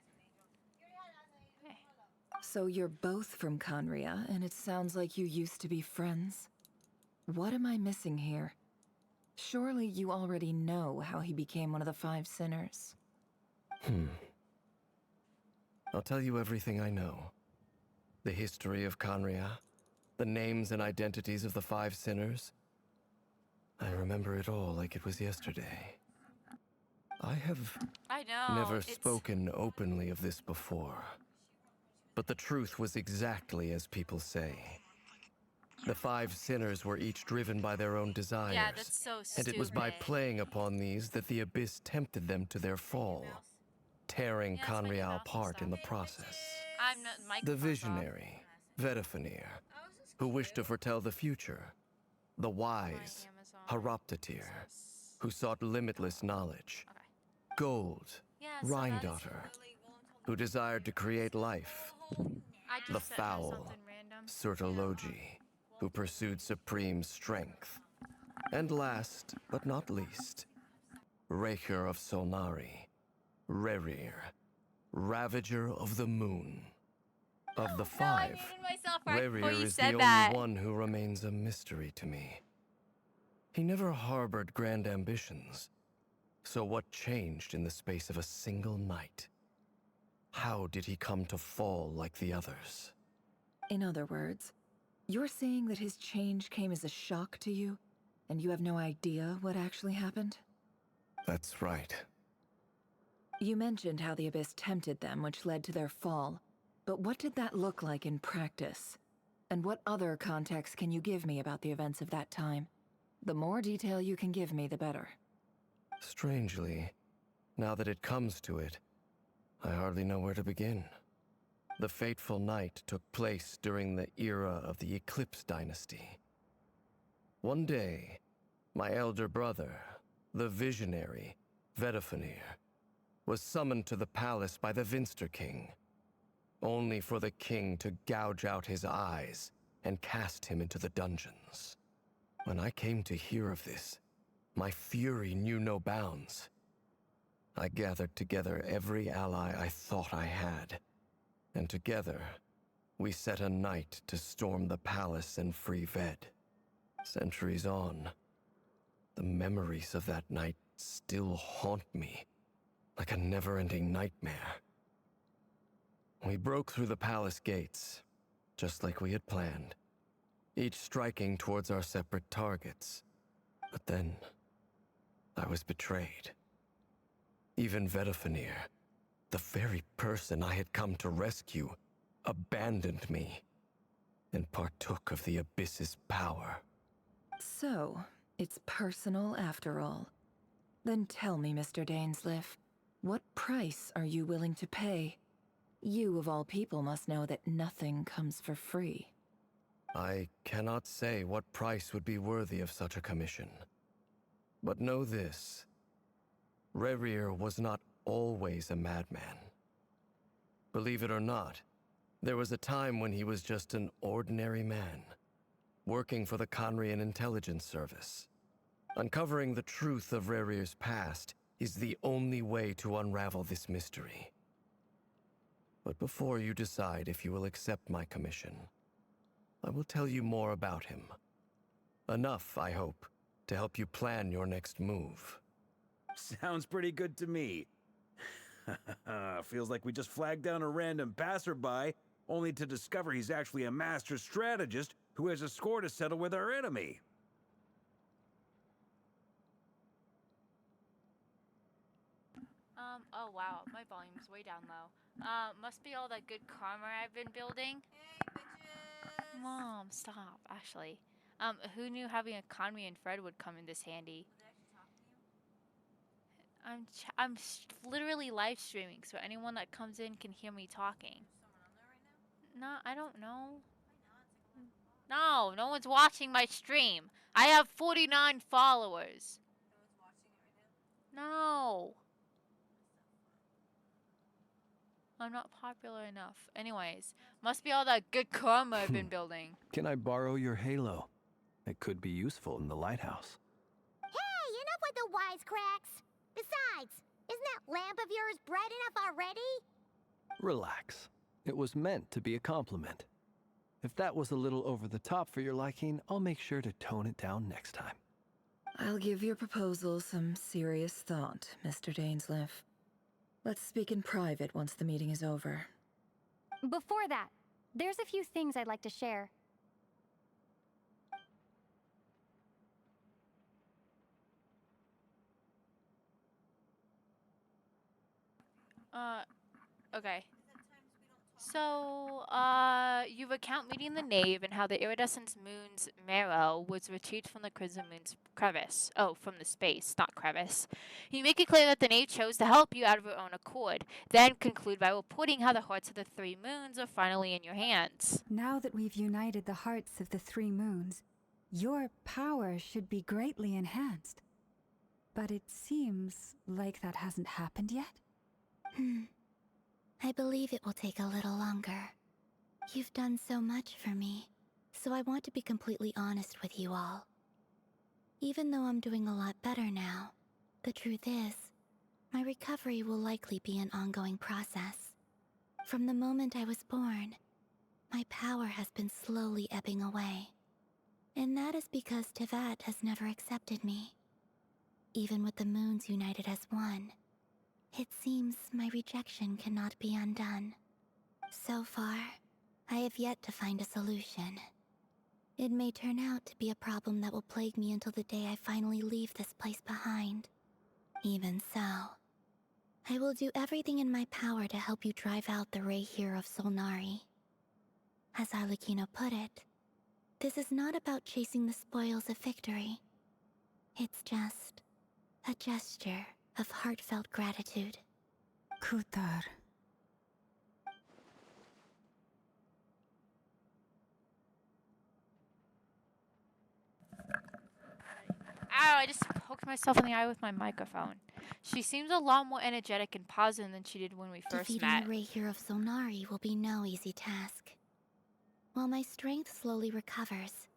So you're both from Conria, and it sounds like you used to be friends. What am I missing here? Surely you already know how he became one of the five sinners. I'll tell you everything I know. The history of Conria, the names and identities of the five sinners. I remember it all like it was yesterday. I have never spoken openly of this before. But the truth was exactly as people say. The five sinners were each driven by their own desires. Yeah, that's so and it was by stupid. playing upon these that the Abyss tempted them to their fall, tearing Conria apart in the process. I'm not Mike. The visionary, Vedifenir, who wished to foretell the future. The wise, Horoptatir, who sought limitless knowledge. Gold, Rhindaughter, who desired to create life. The foul, Sertologi, who pursued supreme strength. And last, but not least, Raker of Solnari, Rerir, Ravager of the Moon. Of the five, Rerir is the only one who remains a mystery to me. He never harbored grand ambitions. So what changed in the space of a single night? How did he come to fall like the others? In other words, you're saying that his change came as a shock to you, and you have no idea what actually happened? That's right. You mentioned how the Abyss tempted them, which led to their fall. But what did that look like in practice? And what other context can you give me about the events of that time? The more detail you can give me, the better. Strangely, now that it comes to it, I hardly know where to begin. The fateful night took place during the era of the Eclipse Dynasty. One day, my elder brother, the visionary, Vedifenir, was summoned to the palace by the Vinster King, only for the king to gouge out his eyes and cast him into the dungeons. When I came to hear of this, my fury knew no bounds. I gathered together every ally I thought I had, and together, we set a night to storm the palace and free Ved. Centuries on, the memories of that night still haunt me, like a never-ending nightmare. We broke through the palace gates, just like we had planned, each striking towards our separate targets. But then, I was betrayed. Even Vedifenir, the very person I had come to rescue, abandoned me and partook of the Abyss's power. So, it's personal after all. Then tell me, Mr. Dainsleif, what price are you willing to pay? You, of all people, must know that nothing comes for free. I cannot say what price would be worthy of such a commission. But know this. Rerir was not always a madman. Believe it or not, there was a time when he was just an ordinary man, working for the Conrian Intelligence Service. Uncovering the truth of Rerir's past is the only way to unravel this mystery. But before you decide if you will accept my commission, I will tell you more about him. Enough, I hope, to help you plan your next move. Sounds pretty good to me. Feels like we just flagged down a random passerby, only to discover he's actually a master strategist who has a score to settle with our enemy. Oh wow, my volume's way down low. Must be all that good karma I've been building. Mom, stop, actually. Who knew having a Conry and Fred would come in this handy? I'm literally live streaming, so anyone that comes in can hear me talking. No, I don't know. No, no one's watching my stream. I have 49 followers. No. I'm not popular enough. Anyways, must be all that good karma I've been building. Can I borrow your halo? It could be useful in the lighthouse. Hey, enough with the wisecracks! Besides, isn't that lamp of yours bright enough already? Relax. It was meant to be a compliment. If that was a little over the top for your liking, I'll make sure to tone it down next time. I'll give your proposal some serious thought, Mr. Dainsleif. Let's speak in private once the meeting is over. Before that, there's a few things I'd like to share. Okay. So, you've account meeting the Knave and how the iridescent moon's marrow was retrieved from the Crimson Moon's crevice. Oh, from the space, not crevice. You make it clear that the Knave chose to help you out of her own accord, then conclude by reporting how the hearts of the three moons are finally in your hands. Now that we've united the hearts of the three moons, your power should be greatly enhanced. But it seems like that hasn't happened yet. I believe it will take a little longer. You've done so much for me, so I want to be completely honest with you all. Even though I'm doing a lot better now, the truth is, my recovery will likely be an ongoing process. From the moment I was born, my power has been slowly ebbing away. And that is because Tevat has never accepted me. Even with the moons united as one, it seems my rejection cannot be undone. So far, I have yet to find a solution. It may turn out to be a problem that will plague me until the day I finally leave this place behind. Even so, I will do everything in my power to help you drive out the Ray here of Solnari. As Arlecchino put it, this is not about chasing the spoils of victory. It's just a gesture of heartfelt gratitude. Kutar. Ow, I just poked myself in the eye with my microphone. She seems a lot more energetic and positive than she did when we first Defeating met. the Ray here of Solnari will be no easy task. While my strength slowly recovers,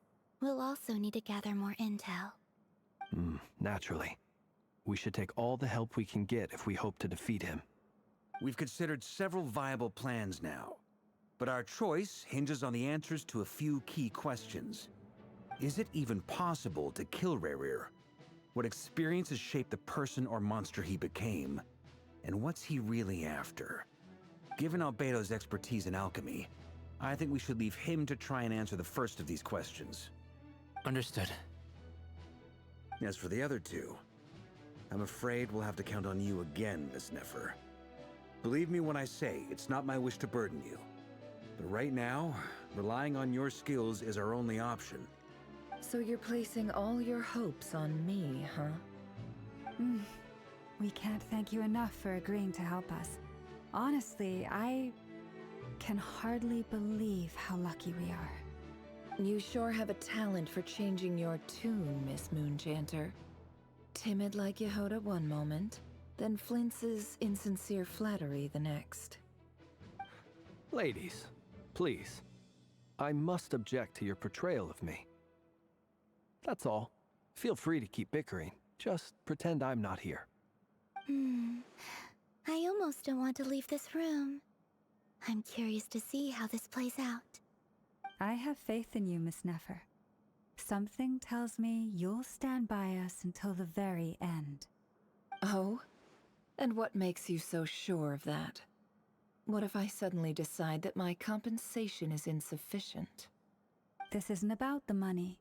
we'll also need to gather more intel. Naturally. We should take all the help we can get if we hope to defeat him. We've considered several viable plans now, but our choice hinges on the answers to a few key questions. Is it even possible to kill Rerir? What experiences shaped the person or monster he became? And what's he really after? Given Albedo's expertise in alchemy, I think we should leave him to try and answer the first of these questions. Understood. As for the other two, I'm afraid we'll have to count on you again, Miss Nefer. Believe me when I say it's not my wish to burden you. But right now, relying on your skills is our only option. So you're placing all your hopes on me, huh? We can't thank you enough for agreeing to help us. Honestly, I can hardly believe how lucky we are. You sure have a talent for changing your tune, Miss Moonchanter. Timid like Yehoda one moment, then flinches insincere flattery the next. Ladies, please. I must object to your portrayal of me. That's all. Feel free to keep bickering. Just pretend I'm not here. I almost don't want to leave this room. I'm curious to see how this plays out. I have faith in you, Miss Nefer. Something tells me you'll stand by us until the very end. Oh? And what makes you so sure of that? What if I suddenly decide that my compensation is insufficient? This isn't about the money.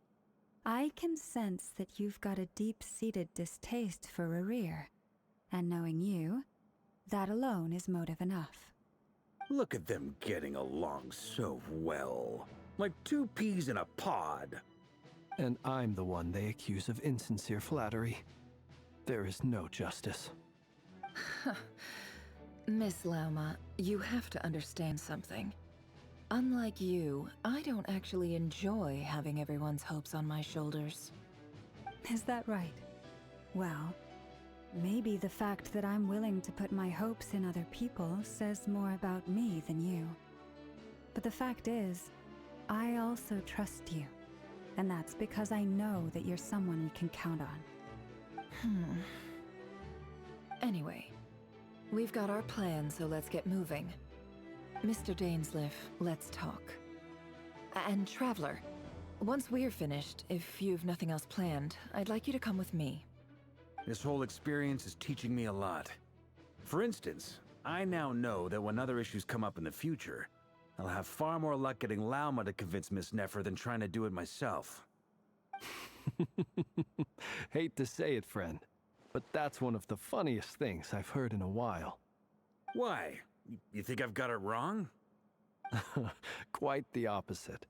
I can sense that you've got a deep-seated distaste for Rerir. And knowing you, that alone is motive enough. Look at them getting along so well. Like two peas in a pod. And I'm the one they accuse of insincere flattery. There is no justice. Miss Lauma, you have to understand something. Unlike you, I don't actually enjoy having everyone's hopes on my shoulders. Is that right? Well, Maybe the fact that I'm willing to put my hopes in other people says more about me than you. But the fact is, I also trust you. And that's because I know that you're someone we can count on. Anyway, we've got our plan, so let's get moving. Mr. Dainsleif, let's talk. And Traveler, once we're finished, if you've nothing else planned, I'd like you to come with me. This whole experience is teaching me a lot. For instance, I now know that when other issues come up in the future, I'll have far more luck getting Lauma to convince Miss Nefer than trying to do it myself. Hate to say it, friend, but that's one of the funniest things I've heard in a while. Why? You think I've got it wrong? Quite the opposite.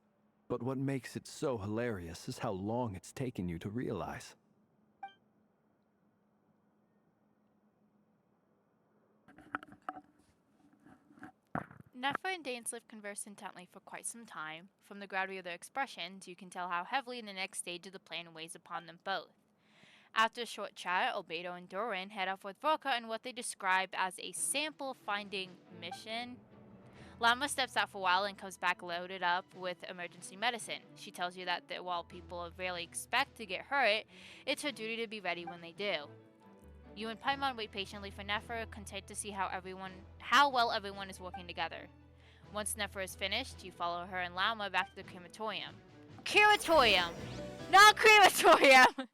But what makes it so hilarious is how long it's taken you to realize. Nefer and Dainsleif conversed intently for quite some time. From the gravity of their expressions, you can tell how heavily the next stage of the plan weighs upon them both. After a short chat, Albedo and Doran head off with Vorka on what they describe as a sample-finding mission. Llama steps out for a while and comes back loaded up with emergency medicine. She tells you that while people rarely expect to get hurt, it's her duty to be ready when they do. You and Paimon wait patiently for Nefer, content to see how well everyone is working together. Once Nefer is finished, you follow her and Llama back to the crematorium. Crematorium! Not crematorium!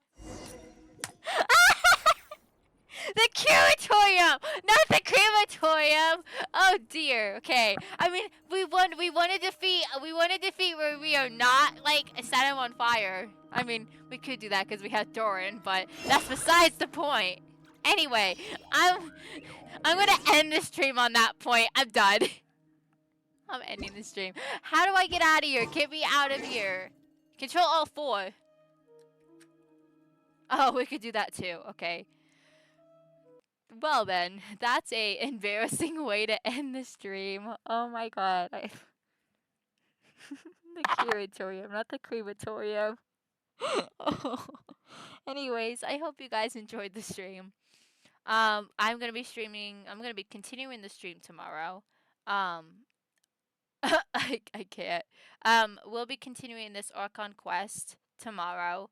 The crematorium! Not the crematorium! Oh dear, okay. I mean, we want to defeat where we are not, like, set him on fire. I mean, we could do that because we have Doran, but that's besides the point. Anyway, I'm gonna end the stream on that point. I'm done. I'm ending the stream. How do I get out of here? Get me out of here. Control Alt 4. Oh, we could do that too. Okay. Well then, that's a embarrassing way to end the stream. Oh my god. The curatorium, not the crematorium. Oh. Anyways, I hope you guys enjoyed the stream. I'm gonna be continuing the stream tomorrow. I can't. We'll be continuing this Archon quest tomorrow.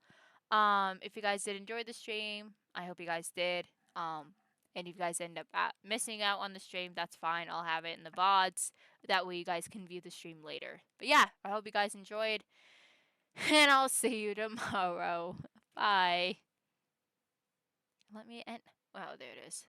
If you guys did enjoy the stream, I hope you guys did. And if you guys end up missing out on the stream, that's fine. I'll have it in the VODs. That way you guys can view the stream later. But yeah, I hope you guys enjoyed. And I'll see you tomorrow. Bye. Let me end. Oh, there it is.